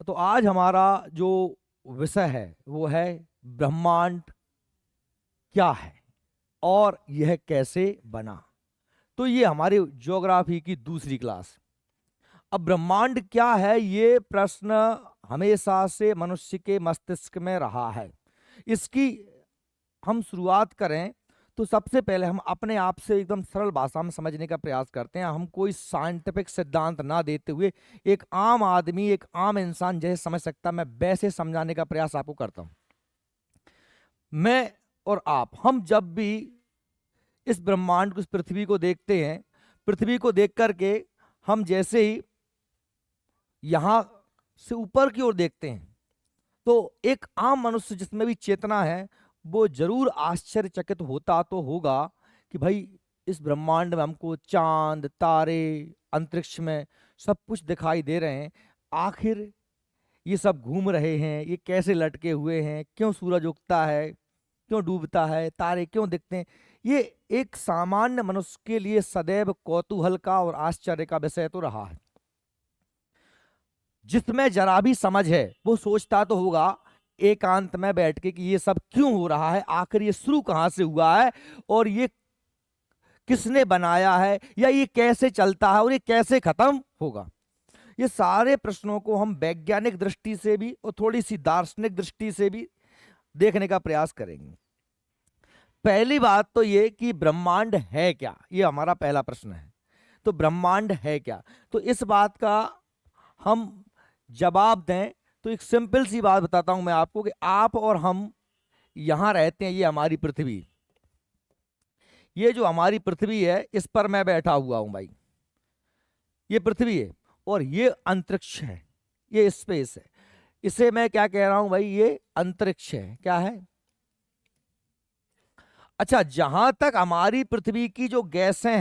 तो आज हमारा जो विषय है वो है ब्रह्मांड क्या है और यह कैसे बना। तो ये हमारी ज्योग्राफी की दूसरी क्लास। अब ब्रह्मांड क्या है, ये प्रश्न हमेशा से मनुष्य के मस्तिष्क में रहा है। इसकी हम शुरुआत करें तो सबसे पहले हम अपने आप से एकदम सरल भाषा में समझने का प्रयास करते हैं। हम कोई साइंटिफिक सिद्धांत ना देते हुए एक आम आदमी, एक आम इंसान जैसे समझ सकता, मैं वैसे समझाने का प्रयास आपको करता हूं। मैं और आप, हम जब भी इस ब्रह्मांड को, इस पृथ्वी को देखते हैं, पृथ्वी को देख करके हम जैसे ही यहां से ऊपर की ओर देखते हैं तो एक आम मनुष्य जिसमें भी चेतना है वो जरूर आश्चर्यचकित होता तो होगा कि भाई इस ब्रह्मांड में हमको चांद, तारे, अंतरिक्ष में सब कुछ दिखाई दे रहे हैं। आखिर ये सब घूम रहे हैं, ये कैसे लटके हुए हैं, क्यों सूरज उगता है, क्यों डूबता है, तारे क्यों दिखते हैं। ये एक सामान्य मनुष्य के लिए सदैव कौतूहल का और आश्चर्य का विषय तो रहा है। जिसमें जरा भी समझ है वो सोचता तो होगा एकांत में बैठ के कि ये सब क्यों हो रहा है, आखिर ये शुरू कहां से हुआ है और ये किसने बनाया है, या ये कैसे चलता है और ये कैसे खत्म होगा। ये सारे प्रश्नों को हम वैज्ञानिक दृष्टि से भी और थोड़ी सी दार्शनिक दृष्टि से भी देखने का प्रयास करेंगे। पहली बात तो ये कि ब्रह्मांड है क्या, ये हमारा पहला प्रश्न है। तो ब्रह्मांड है क्या, तो इस बात का हम जवाब दें तो एक सिंपल सी बात बताता हूं मैं आपको कि आप और हम यहां रहते हैं, ये हमारी पृथ्वी, ये जो हमारी पृथ्वी है इस पर मैं बैठा हुआ हूं भाई, ये पृथ्वी है और ये अंतरिक्ष है, ये स्पेस है। इसे मैं क्या कह रहा हूं भाई, ये अंतरिक्ष है। क्या है? अच्छा, जहां तक हमारी पृथ्वी की जो गैसें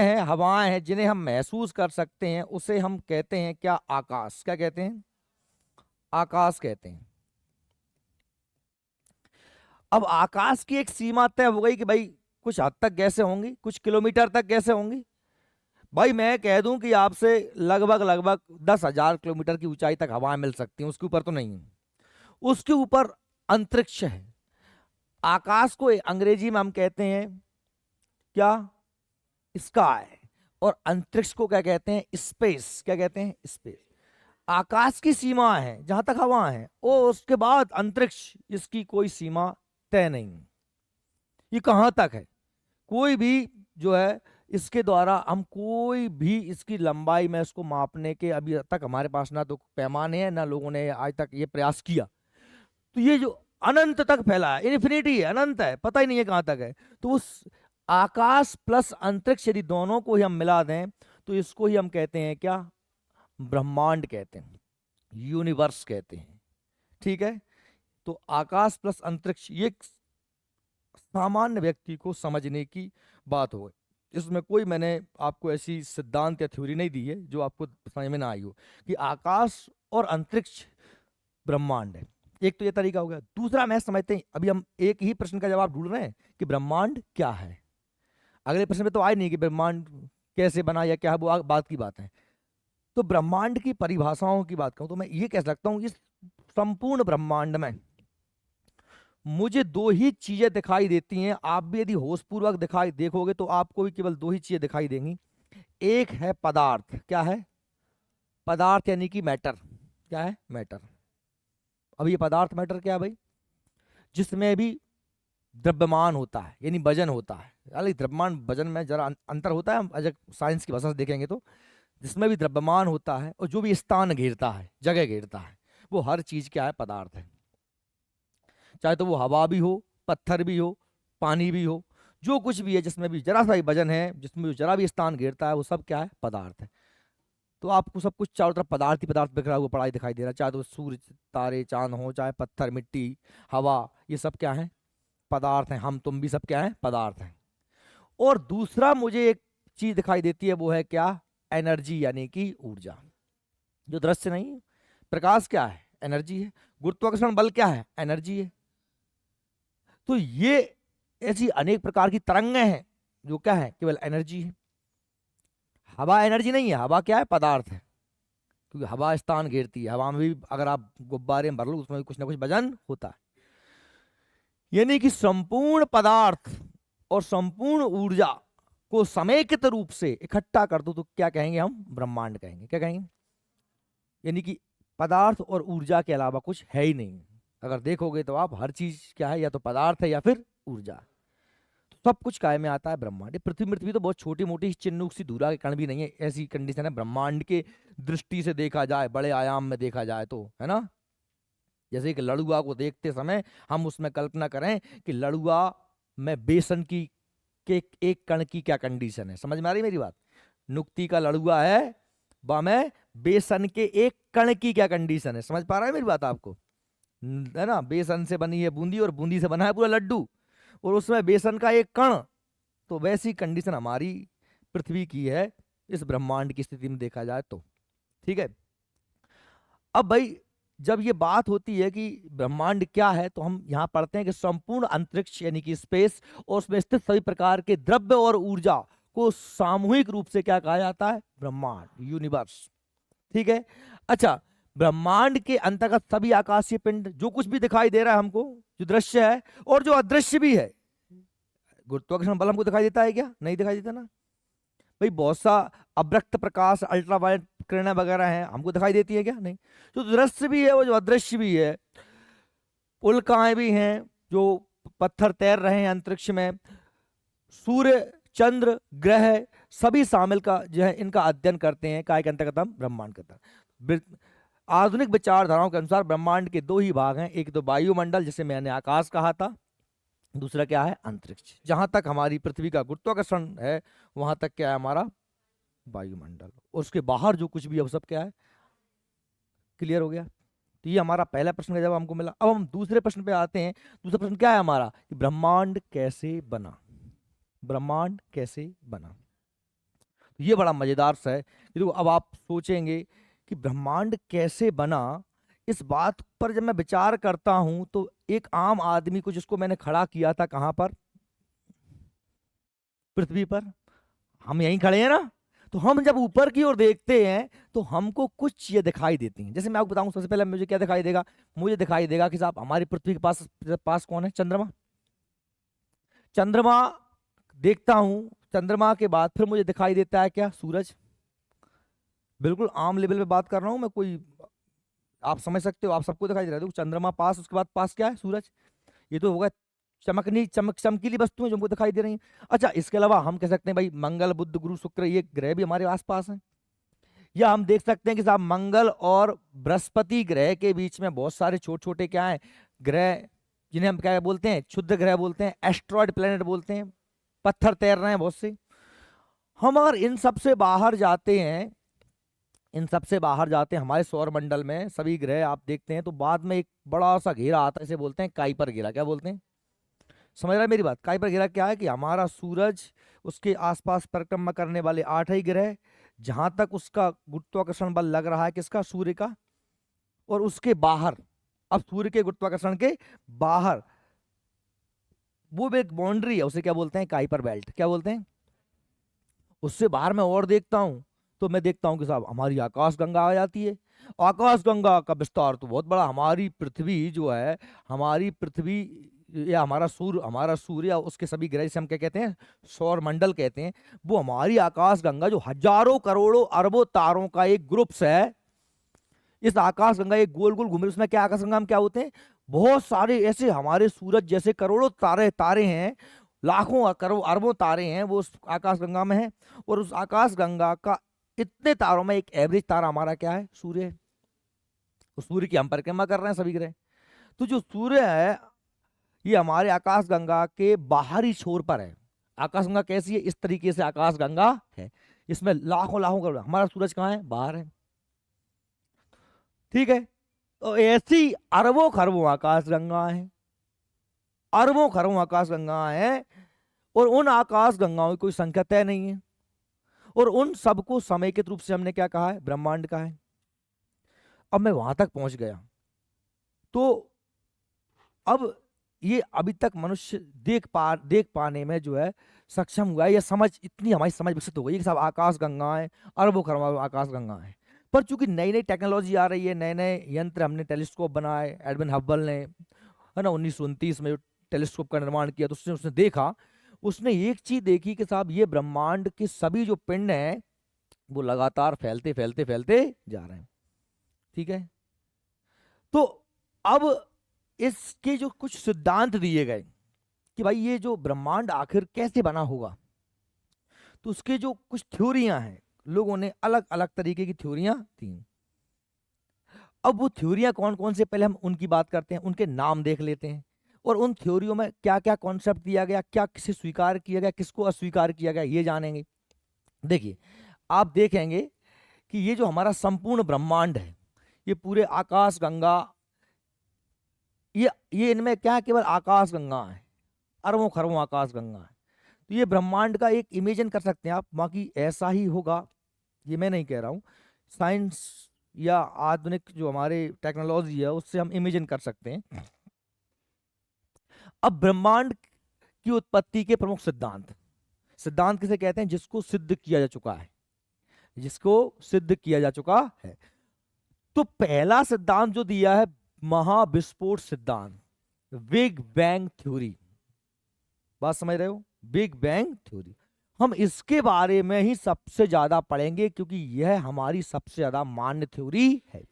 हैं, हवाएं हैं जिन्हें हम महसूस कर सकते हैं, उसे हम कहते हैं क्या? आकाश। क्या कहते हैं? आकाश कहते हैं। अब आकाश की एक सीमा तय हो गई कि भाई कुछ हद तक गैसें होंगी, कुछ किलोमीटर तक गैसें होंगी। भाई मैं कह दूं कि आपसे लगभग लगभग 10,000 किलोमीटर की ऊंचाई तक हवाएं मिल सकती हैं, उसके ऊपर तो नहीं है। उसके ऊपर अंतरिक्ष है। आकाश को अंग्रेजी में हम कहते हैं क्या? स्काई। और अंतरिक्ष को क्या कहते हैं? स्पेस। क्या कहते हैं? स्पेस। आकाश की सीमा है जहां तक हवा है, और उसके बाद अंतरिक्ष, इसकी कोई सीमा तय नहीं। ये कहां तक है, कोई भी जो है इसके द्वारा हम कोई भी इसकी लंबाई में इसको मापने के अभी तक हमारे पास ना तो पैमाने हैं, ना लोगों ने आज तक ये प्रयास किया। तो ये जो अनंत तक फैला है, इन्फिनिटी है, अनंत है, पता ही नहीं है कहां तक है। तो उस आकाश प्लस अंतरिक्ष यदि दोनों को ही हम मिला दें तो इसको ही हम कहते हैं क्या? ब्रह्मांड कहते हैं, यूनिवर्स कहते हैं। ठीक है, तो आकाश प्लस अंतरिक्ष ये एक सामान्य व्यक्ति को समझने की बात हो। इसमें कोई मैंने आपको ऐसी सिद्धांत या थ्योरी नहीं दी है जो आपको समझ में ना आई हो कि आकाश और अंतरिक्ष ब्रह्मांड है। एक तो ये तरीका हो गया। दूसरा मैं समझते हैं, अभी हम एक ही प्रश्न का जवाब ढूंढ रहे हैं कि ब्रह्मांड क्या है। अगले प्रश्न में तो आए नहीं कि ब्रह्मांड कैसे बना या क्या है, वो बात की बात है। तो ब्रह्मांड की परिभाषाओं की बात करूं तो मैं ये कह सकता हूं, इस संपूर्ण ब्रह्मांड में मुझे दो ही चीजें दिखाई देती हैं। आप भी यदि होशपूर्वक दिखाई देखोगे तो आपको भी केवल दो ही चीजें दिखाई देंगी। एक है पदार्थ। क्या है? पदार्थ यानी कि मैटर। क्या है? मैटर। अब ये पदार्थ मैटर क्या है भाई? जिसमें भी द्रव्यमान होता है यानी वजन होता है। अरे द्रव्यमान वजन में जरा अंतर होता है, हम अगर साइंस की भाषा से देखेंगे तो जिसमें भी द्रव्यमान होता है और जो भी स्थान घेरता है, जगह घेरता है, वो हर चीज क्या है? पदार्थ है। चाहे तो वो हवा भी हो, पत्थर भी हो, पानी भी हो, जो कुछ भी है जिसमें भी जरा सा ही वजन है, जिसमें भी जरा भी स्थान घेरता है, वो सब क्या है? पदार्थ है। तो आपको सब कुछ चारों तरफ पदार्थ ही पदार्थ बिखरा हुआ पड़ा ही दिखाई दे रहा है, चाहे तो सूर्य, तारे, चांद हो, चाहे पत्थर, मिट्टी, हवा, ये सब क्या है? पदार्थ हैं। हम तुम भी सब क्या है? पदार्थ हैं। और दूसरा मुझे एक चीज दिखाई देती है, वो है क्या? एनर्जी यानी कि ऊर्जा। जो दृश्य नहीं है। प्रकाश क्या है? एनर्जी है। गुरुत्वाकर्षण बल क्या है? एनर्जी है। तो ये ऐसी अनेक प्रकार की तरंगें हैं जो क्या है? केवल एनर्जी है। हवा एनर्जी नहीं है, हवा क्या है? पदार्थ है। क्योंकि हवा स्थान घेरती है, हवा में भी अगर आप गुब्बारे में भर लो उसमें भी कुछ ना कुछ वजन होता है। यानी कि संपूर्ण पदार्थ और संपूर्ण ऊर्जा को समेकित रूप से इकट्ठा कर दो तो क्या कहेंगे हम? ब्रह्मांड कहेंगे। क्या कहेंगे? यानी कि पदार्थ और ऊर्जा के अलावा कुछ है ही नहीं। अगर देखोगे तो आप, हर चीज क्या है, या तो पदार्थ है या फिर ऊर्जा। तो सब कुछ काय में आता है? ब्रह्मांड। पृथ्वी तो बहुत छोटी मोटी चिन्नुक सी धूरा के कण भी नहीं है, ऐसी कंडीशन है ब्रह्मांड के दृष्टि से देखा जाए, बड़े आयाम में देखा जाए तो, है ना। जैसे कि लड़ुआ को देखते समय हम उसमें कल्पना करें कि लड़ुआ में बेसन की के एक कण की क्या कंडीशन है, समझ में आ रही मेरी बात? नुक्ति का लड़ुआ है, वह में बेसन के एक कण की क्या कंडीशन है, समझ पा रहा है मेरी बात आपको? है ना, बेसन से बनी है बूंदी और बूंदी से बना है पूरा लड्डू, और उसमें बेसन का एक कण। तो वैसी कंडीशन हमारी पृथ्वी की है इस ब्रह्मांड की स्थिति में देखा जाए तो। ठीक है। अब भाई जब ये बात होती है कि ब्रह्मांड क्या है, तो हम यहाँ पढ़ते हैं कि संपूर्ण अंतरिक्ष यानी कि स्पेस और उसमें स्थित सभी प्रकार के द्रव्य और ऊर्जा को सामूहिक रूप से क्या कहा जाता है? ब्रह्मांड, यूनिवर्स। ठीक है। अच्छा, ब्रह्मांड के अंतर्गत सभी आकाशीय पिंड, जो कुछ भी दिखाई दे रहा है हमको, जो दृश्य है और जो अदृश्य भी है। गुरुत्वाकर्षण बल हमको दिखाई देता है क्या? नहीं दिखाई देता ना भाई। बहुत सा अव्यक्त प्रकाश, अल्ट्रावायलेट किरणें वगैरह हैं, हमको दिखाई देती है क्या? नहीं। जो दृश्य भी है वो जो अदृश्य भी है, उल्काएं भी हैं, जो पत्थर तैर रहे हैं अंतरिक्ष में, सूर्य, चंद्र, ग्रह सभी शामिल का जो है इनका अध्ययन करते हैं। काय के अंतर्गत? हम ब्रह्मांड के अंतर्गत। आधुनिक विचारधाराओं के अनुसार ब्रह्मांड के दो ही भाग हैं, एक तो वायुमंडल जिसे मैंने आकाश कहा था, दूसरा क्या है? अंतरिक्ष। जहां तक हमारी पृथ्वी का गुरुत्वाकर्षण है वहां तक क्या है? हमारा वायुमंडल। और उसके बाहर जो कुछ भी है वो सब क्या है? क्लियर हो गया? तो ये हमारा पहला प्रश्न का जवाब हमको मिला। अब हम दूसरे प्रश्न पे आते हैं। दूसरा प्रश्न क्या है हमारा? कि ब्रह्मांड कैसे बना? ब्रह्मांड कैसे बना? तो ये बड़ा मजेदार सा है। देखो, अब आप सोचेंगे कि ब्रह्मांड कैसे बना, इस बात पर जब मैं विचार करता हूं तो एक आम आदमी को, जिसको मैंने खड़ा किया था कहां पर? पृथ्वी पर। हम यहीं खड़े हैं ना, तो हम जब ऊपर की ओर देखते हैं तो हमको कुछ चीजें दिखाई देती हैं। जैसे मैं आपको बताऊं, सबसे पहले मुझे क्या दिखाई देगा? मुझे दिखाई देगा कि साहब हमारी पृथ्वी के पास पास कौन है? चंद्रमा। चंद्रमा देखता हूं, चंद्रमा के बाद फिर मुझे दिखाई देता है क्या? सूरज। बिल्कुल आम लेवल पे बात कर रहा हूं मैं, कोई आप समझ सकते हो, आप सबको दिखाई दे रहा है। देखो, चंद्रमा पास, उसके बाद पास क्या है? सूरज। ये तो होगा चमकीली वस्तुएं जो हमको दिखाई दे रही हैं। अच्छा, इसके अलावा हम कह सकते हैं भाई मंगल, बुध, गुरु, शुक्र, ये ग्रह भी हमारे आसपास हैं। या हम देख सकते हैं कि साहब मंगल और बृहस्पति ग्रह के बीच में बहुत सारे छोटे छोटे क्या है? ग्रह, जिन्हें हम क्या बोलते हैं? क्षुद्र ग्रह बोलते हैं, एस्ट्रॉयड प्लेनेट बोलते हैं। पत्थर तैर रहे हैं बहुत से। हम अगर इन सबसे बाहर जाते हैं, इन सबसे बाहर जाते हैं, हमारे सौर मंडल में सभी ग्रह आप देखते हैं तो बाद में एक बड़ा सा घेरा आता है, इसे बोलते हैं काइपर घेरा। क्या बोलते हैं? समझ रहा है मेरी बात? काइपर घेरा क्या है? कि हमारा सूरज, उसके आसपास परिक्रमा करने वाले 8 ही ग्रह, जहां तक उसका गुरुत्वाकर्षण बल लग रहा है किसका? सूर्य का। और उसके बाहर, अब सूर्य के गुरुत्वाकर्षण के बाहर वो भी एक बाउंड्री है, उसे क्या बोलते हैं? Kuiper belt. क्या बोलते हैं? उससे बाहर मैं और देखता हूं तो मैं देखता हूं कि साहब हमारी आकाश गंगा आ जाती है। आकाश गंगा का विस्तार तो बहुत बड़ा। हमारी पृथ्वी जो है, हमारी पृथ्वी या हमारा सूर्य या उसके सभी ग्रह, जिसे हम क्या कहते हैं? सौर मंडल कहते हैं। वो हमारी आकाश गंगा जो हजारों करोड़ों अरबों तारों का एक ग्रुप्स है, इस आकाश गंगा एक गोल गोल घूम रही, उसमें क्या आकाश गंगा में क्या होते हैं? बहुत सारे ऐसे हमारे सूरज जैसे करोड़ों तारे तारे हैं, लाखों करोड़ अरबों तारे हैं, वो उस आकाश गंगा में है। और उस आकाश गंगा का इतने तारों में एक एवरेज तारा हमारा क्या है? सूर्य है। तो सूर्य की हम परिक्रमा कर रहे हैं सभी ग्रह। तो जो सूर्य है ये हमारे आकाश गंगा के बाहरी छोर पर है। आकाश गंगा कैसी है? इस तरीके से आकाश गंगा है, इसमें लाखों लाखों करोड़। हमारा सूरज कहाँ है? बाहर है। ठीक है। तो ऐसी अरबों खरबों आकाश गंगा है, अरबों खरबों आकाश गंगा है। और उन आकाश गंगाओं की कोई संख्या तय नहीं है। और उन सबको समेकित रूप से हमने क्या कहा है? ब्रह्मांड का है। अब मैं वहां तक पहुंच गया तो अब ये अभी तक मनुष्य देख पाने में जो है सक्षम हुआ है, या समझ, इतनी हमारी समझ विकसित हो गई कि साहब आकाश गंगा है, अरबों खरबों आकाश गंगा है। पर चूंकि नई नई टेक्नोलॉजी आ रही है, नए नए यंत्र, हमने टेलीस्कोप बनाए, एडविन हब्बल ने, है ना, 1929 में जो टेलीस्कोप का निर्माण किया, तो उसने उसने देखा, उसने एक चीज देखी कि साहब ये ब्रह्मांड के सभी जो पिंड हैं वो लगातार फैलते फैलते फैलते जा रहे हैं। ठीक है, तो अब इसके जो कुछ सिद्धांत दिए गए कि भाई ये जो ब्रह्मांड आखिर कैसे बना होगा, तो उसके जो कुछ थ्योरियां हैं, लोगों ने अलग अलग तरीके की थ्योरियां दी। अब वो थ्योरियां कौन कौन से, पहले हम उनकी बात करते हैं, उनके नाम देख लेते हैं, और उन थ्योरियों में क्या क्या कॉन्सेप्ट दिया गया, क्या किसे स्वीकार किया गया, किसको अस्वीकार किया गया, ये जानेंगे। देखिए, आप देखेंगे कि ये जो हमारा संपूर्ण ब्रह्मांड है, ये पूरे आकाश गंगा, ये इनमें क्या है, केवल आकाश गंगा है, अरबों खरबों आकाश गंगा है। तो ये ब्रह्मांड का एक इमेजिन कर सकते हैं आप, बाकी ऐसा ही होगा ये मैं नहीं कह रहा हूँ, साइंस या आधुनिक जो हमारे टेक्नोलॉजी है उससे हम इमेजिन कर सकते हैं। अब ब्रह्मांड की उत्पत्ति के प्रमुख सिद्धांत, सिद्धांत किसे कहते हैं, जिसको सिद्ध किया जा चुका है, जिसको सिद्ध किया जा चुका है। तो पहला सिद्धांत जो दिया है, महाविस्फोट सिद्धांत, बिग बैंग थ्योरी। बात समझ रहे हो, बिग बैंग थ्योरी। हम इसके बारे में ही सबसे ज्यादा पढ़ेंगे क्योंकि यह हमारी सबसे ज्यादा मान्य थ्योरी है।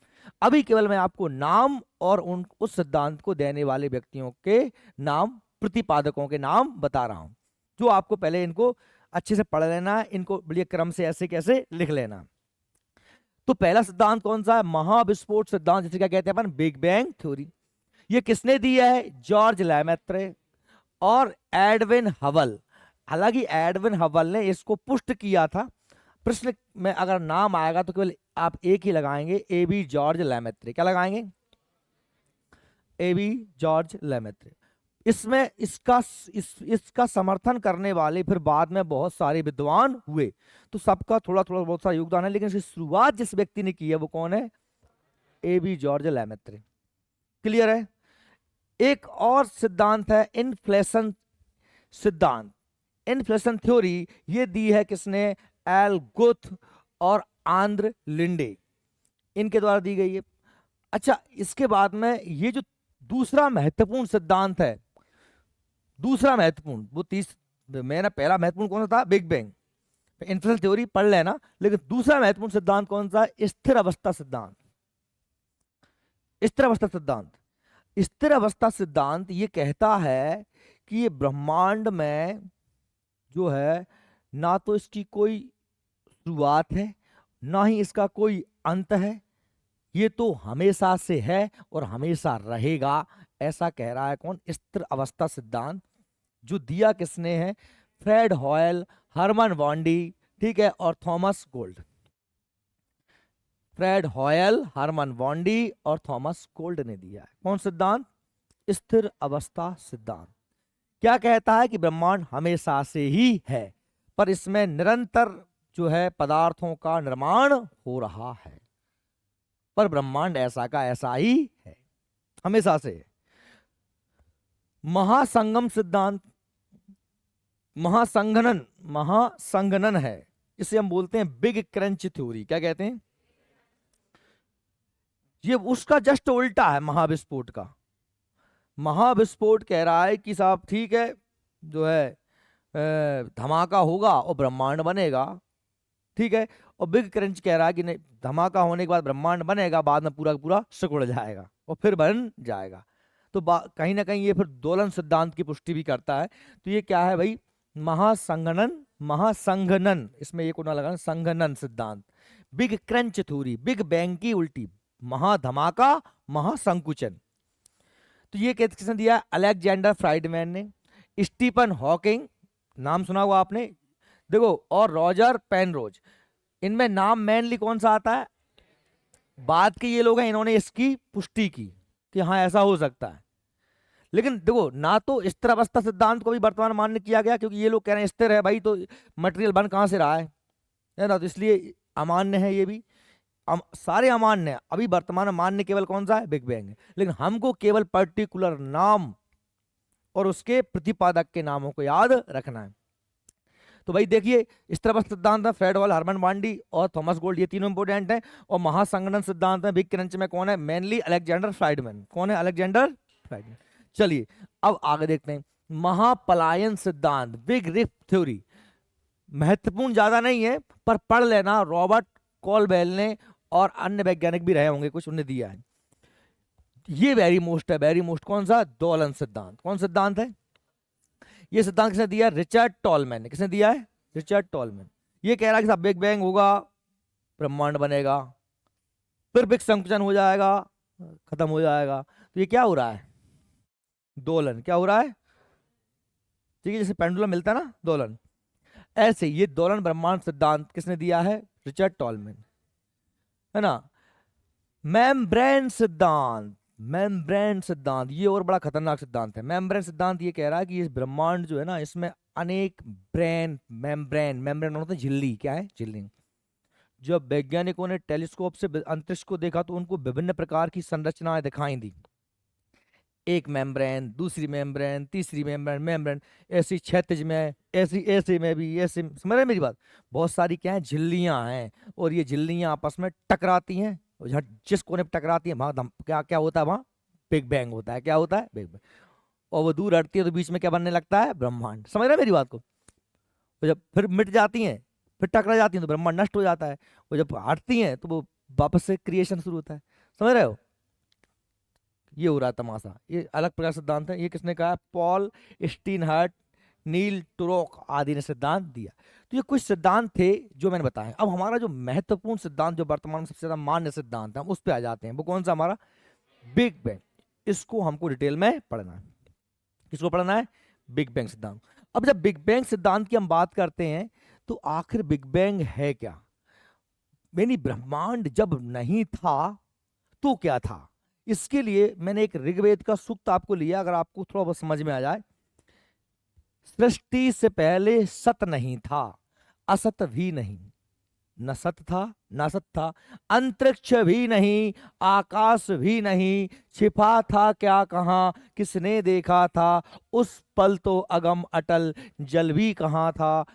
अभी केवल मैं आपको नाम और उस सिद्धांत को देने वाले व्यक्तियों के नाम, प्रतिपादकों के नाम बता रहा हूं, जो आपको पहले इनको अच्छे से पढ़ लेना है, इनको बढ़िया क्रम से ऐसे कैसे लिख लेना। तो पहला सिद्धांत कौन सा है, महाविस्फोट सिद्धांत, जिसे क्या कहते हैं अपन, बिग बैंग थ्योरी। ये किसने दिया है, जॉर्ज लैमेत्रे और एडविन हबल। हालांकि एडविन हबल ने इसको पुष्ट किया था, प्रश्न में अगर नाम आएगा तो केवल आप एक ही लगाएंगे, ए बी जॉर्ज लैमेत्रे। क्या लगाएंगे, ए बी जॉर्ज लैमेत्रे। इसमें इसका समर्थन करने वाले फिर बाद में बहुत सारे विद्वान हुए, तो सबका थोड़ा थोड़ा बहुत सारा योगदान है, लेकिन इसकी शुरुआत जिस व्यक्ति ने की है वो कौन है, ए बी जॉर्ज लैमेत्रे। क्लियर है। एक और सिद्धांत है इन्फ्लेशन सिद्धांत, इन्फ्लेशन थ्योरी। ये दी है किसने, एल गुथ और आंद्र लिंडे, इनके द्वारा दी गई है। अच्छा, इसके बाद में ये जो दूसरा महत्वपूर्ण सिद्धांत है, दूसरा महत्वपूर्ण, वो मैंने पहला महत्वपूर्ण कौन सा था, बिग बैंग, इन्फ्लेशन थ्योरी पढ़ लेना, लेकिन दूसरा महत्वपूर्ण सिद्धांत कौन सा है, स्थिर अवस्था सिद्धांत। स्थिर अवस्था सिद्धांत, स्थिर अवस्था सिद्धांत ये कहता है कि ये ब्रह्मांड में जो है ना तो इसकी कोई शुरुआत है ना ही इसका कोई अंत है, ये तो हमेशा से है और हमेशा रहेगा, ऐसा कह रहा है कौन, स्थिर अवस्था सिद्धांत। जो दिया किसने है, फ्रेड हॉयल, हरमन वॉन्डी, ठीक है, और Thomas Gold. Fred Hoyle, Hermann Bondi और थॉमस गोल्ड ने दिया है कौन सिद्धांत, स्थिर अवस्था सिद्धांत। क्या कहता है कि ब्रह्मांड हमेशा से ही है, पर इसमें निरंतर जो है पदार्थों का निर्माण हो रहा है, पर ब्रह्मांड ऐसा का ऐसा ही है, हमेशा से है। महासंगम सिद्धांत, महासंघनन है, इसे हम बोलते हैं बिग क्रंच थ्योरी। क्या कहते हैं, ये उसका जस्ट उल्टा है महाविस्फोट का। महाविस्फोट कह रहा है कि साहब ठीक है, जो है धमाका होगा और ब्रह्मांड बनेगा, ठीक है, और बिग क्रंच कह रहा है कि नहीं, धमाका होने के बाद ब्रह्मांड बनेगा, बाद में पूरा का पूरा सिकुड़ जाएगा और फिर बन जाएगा। तो कहीं ना कहीं ये फिर दोलन सिद्धांत की पुष्टि भी करता है। तो ये क्या है भाई, महासंघनन, इसमें एक ना लगाना, संघनन सिद्धांत, big crunch theory, big bang की उल्टी, महाधमाका, महासंकुचन। तो ये किसने दिया, अलेक्जेंडर फ्राइडमैन ने, स्टीफन हॉकिंग, नाम सुना हुआ आपने, देखो, और रॉजर पेनरोज। इनमें नाम मेनली कौन सा आता है, बाद के ये लोग हैं, इन्होंने इसकी पुष्टि की कि हाँ ऐसा हो सकता है। लेकिन देखो, ना तो स्थिर अवस्था सिद्धांत को भी वर्तमान मान्य किया गया, क्योंकि ये लोग कह रहे हैं स्थिर है भाई, तो मटेरियल बन कहां से रहा है ना, तो इसलिए अमान्य है ये भी। सारे अमान्य है, अभी वर्तमान में मान्य केवल कौन सा है, बिग बैंग है। लेकिन हमको केवल पर्टिकुलर नाम और उसके प्रतिपादक के नामों को याद रखना है। तो भाई देखिए, स्त्रैबक सिद्धांत में फ्रेड हॉल, हरमन बांडी और थॉमस गोल्ड, ये तीनों इंपोर्टेंट हैं। और महासंगणन सिद्धांत में बिग क्रंच में कौन है? Mainly Alexander Friedman. कौन है? Alexander Friedman. चलिए अब आगे देखते हैं। महापलायन सिद्धांत, बिग रिप थ्योरी, महत्वपूर्ण ज्यादा नहीं है पर पढ़ लेना। रॉबर्ट कॉलबेल ने और अन्य वैज्ञानिक भी रहे होंगे कुछ, उन्हें दिया है। ये वेरी मोस्ट है, वेरी मोस्ट। कौन सा? दोलन सिद्धांत। कौन सिद्धांत है? ये सिद्धांत किसने दिया? रिचर्ड टॉलमैन ने। किसने दिया है? Richard tall man. ये कह रहा है कि साहब बिग बैंग होगा, ब्रह्मांड बनेगा, फिर बिग संकुचन हो जाएगा, खत्म हो जाएगा। तो ये क्या हो रहा है? दोलन। क्या हो रहा है? ठीक है, जैसे पेंडुलम मिलता है ना, दोलन, ऐसे ये दोलन ब्रह्मांड सिद्धांत किसने दिया है? रिचर्ड टॉलमैन, है ना। मेम्ब्रेन सिद्धांत, मेम्ब्रेन सिद्धांत ये और बड़ा खतरनाक सिद्धांत है। मेम्ब्रेन सिद्धांत ये कह रहा है कि इस ब्रह्मांड जो है ना, इसमें अनेक ब्रेन, मेम्ब्रेन, मेम्ब्रेन होता है झिल्ली। क्या है? झिल्ली। जब वैज्ञानिकों ने टेलीस्कोप से अंतरिक्ष को देखा तो उनको विभिन्न प्रकार की संरचनाएं दिखाई दी। एक मेम्ब्रेन, दूसरी मेम्ब्रेन, तीसरी मेम्ब्रेन, मेम्ब्रेन ऐसी क्षैतिज में, ऐसी ऐसे में भी, ऐसे। समझ रहे हैं मेरी बात? बहुत सारी क्या है? झिल्लियां हैं, और ये झिल्लियां आपस में टकराती हैं, और जहाँ जिस कोने पे टकराती है वहां क्या क्या होता है? वहां बिग बैंग होता है। क्या होता है? Big bang. और वो दूर हटती है तो बीच में क्या बनने लगता है? ब्रह्मांड। समझ रहे हैं मेरी बात को? तो जब फिर मिट जाती हैं, फिर टकरा जाती हैं तो ब्रह्मांड नष्ट हो जाता है। और जब हटती हैं तो वो वापस से क्रिएशन शुरू होता है। समझ रहे हो? ये हो रहा है तमाशा। ये अलग प्रकार सिद्धांत है। ये किसने कहा? पॉल स्टीनहर्ट, नील टुरोक आदि ने सिद्धांत दिया। तो ये कुछ सिद्धांत थे जो मैंने बताए। अब हमारा जो महत्वपूर्ण सिद्धांत, जो वर्तमान में सबसे ज्यादा मान्य सिद्धांत है, हम उस पर आ जाते हैं। वो कौन सा? हमारा बिग बैंग। इसको हमको डिटेल में पढ़ना है। किसको पढ़ना है? बिग बैंग सिद्धांत। अब जब बिग बैंग सिद्धांत की हम बात करते हैं तो आखिर बिग बैंग है क्या? यानी ब्रह्मांड जब नहीं था तो क्या था? इसके लिए मैंने एक ऋग्वेद का सूक्त आपको लिया, अगर आपको थोड़ा बहुत समझ में आ जाए। सृष्टि से पहले सत नहीं था, असत भी नहीं, न सत था न असत था, अंतरिक्ष भी नहीं, आकाश भी नहीं, छिपा था क्या कहां, किसने देखा था, उस पल तो अगम अटल, जल भी कहां था।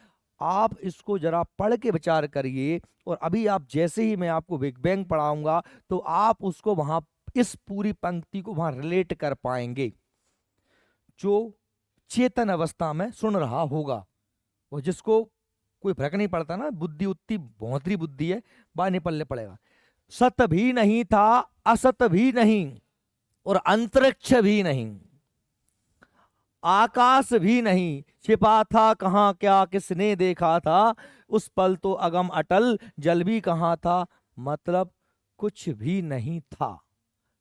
आप इसको जरा पढ़ के विचार करिए, और अभी आप जैसे ही मैं आपको बिग बैंग पढ़ाऊंगा तो आप उसको वहां, इस पूरी पंक्ति को वहां रिलेट कर पाएंगे, जो चेतन अवस्था में सुन रहा होगा। और जिसको कोई फर्क नहीं पड़ता ना, बुद्धि उतनी भौंतरी बुद्धि है, बाहर नहीं पढ़ने पड़ेगा। सत भी नहीं था, असत भी नहीं, और अंतरिक्ष भी नहीं, आकाश भी नहीं, छिपा था कहां क्या, किसने देखा था, उस पल तो अगम अटल, जल भी कहां था। मतलब कुछ भी नहीं था,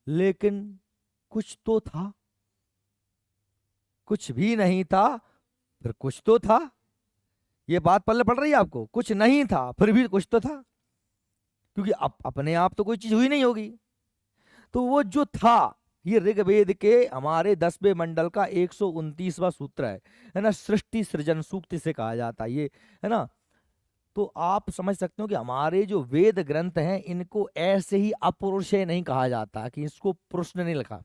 लेकिन कुछ तो था। कुछ भी नहीं था, फिर कुछ तो था। ये बात पल्ले पड़ रही है आपको? कुछ नहीं था फिर भी कुछ तो था, क्योंकि अपने आप तो कोई चीज हुई नहीं होगी। तो वो जो था, ये ऋग्वेद के हमारे 10वें मंडल का 129वां सूत्र है ना। सृष्टि सृजन सूक्त से कहा जाता है ये, है ना। तो आप समझ सकते हो कि हमारे जो वेद ग्रंथ हैं, इनको ऐसे ही अपौरुषेय नहीं कहा जाता, कि इसको पुरुष ने नहीं लिखा।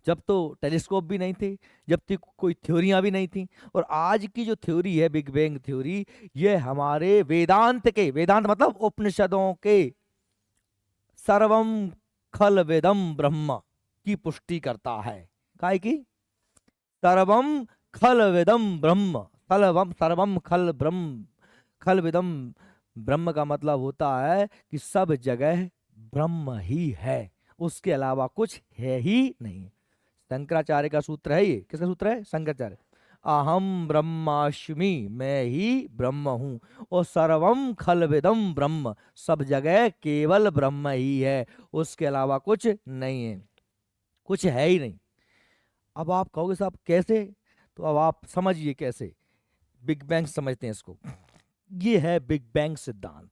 जब तो टेलीस्कोप भी नहीं थे, जब तक कोई थ्योरियां भी नहीं थी। और आज की जो थ्योरी है, बिग बैंग थ्योरी, ये हमारे वेदांत के, वेदांत मतलब उपनिषदों के, सर्वम खल वेदम ब्रह्म की पुष्टि करता है। काय की? सर्वम खल वेदम ब्रह्म, सर्वम खल ब्रह्म, खल वेदम ब्रह्म का मतलब होता है कि सब जगह ब्रह्म ही है, उसके अलावा कुछ है ही नहीं। शंकराचार्य का सूत्र है ये। किसका सूत्र है? शंकराचार्य। अहम ब्रह्मास्मि, मैं ही ब्रह्म हूं, और सर्वम खलविदम ब्रह्म, सब जगह केवल ब्रह्म ही है, उसके अलावा कुछ नहीं है, कुछ है ही नहीं। अब आप कहोगे साहब कैसे? तो अब आप समझिए कैसे बिग बैंग समझते हैं इसको। ये है बिग बैंग सिद्धांत।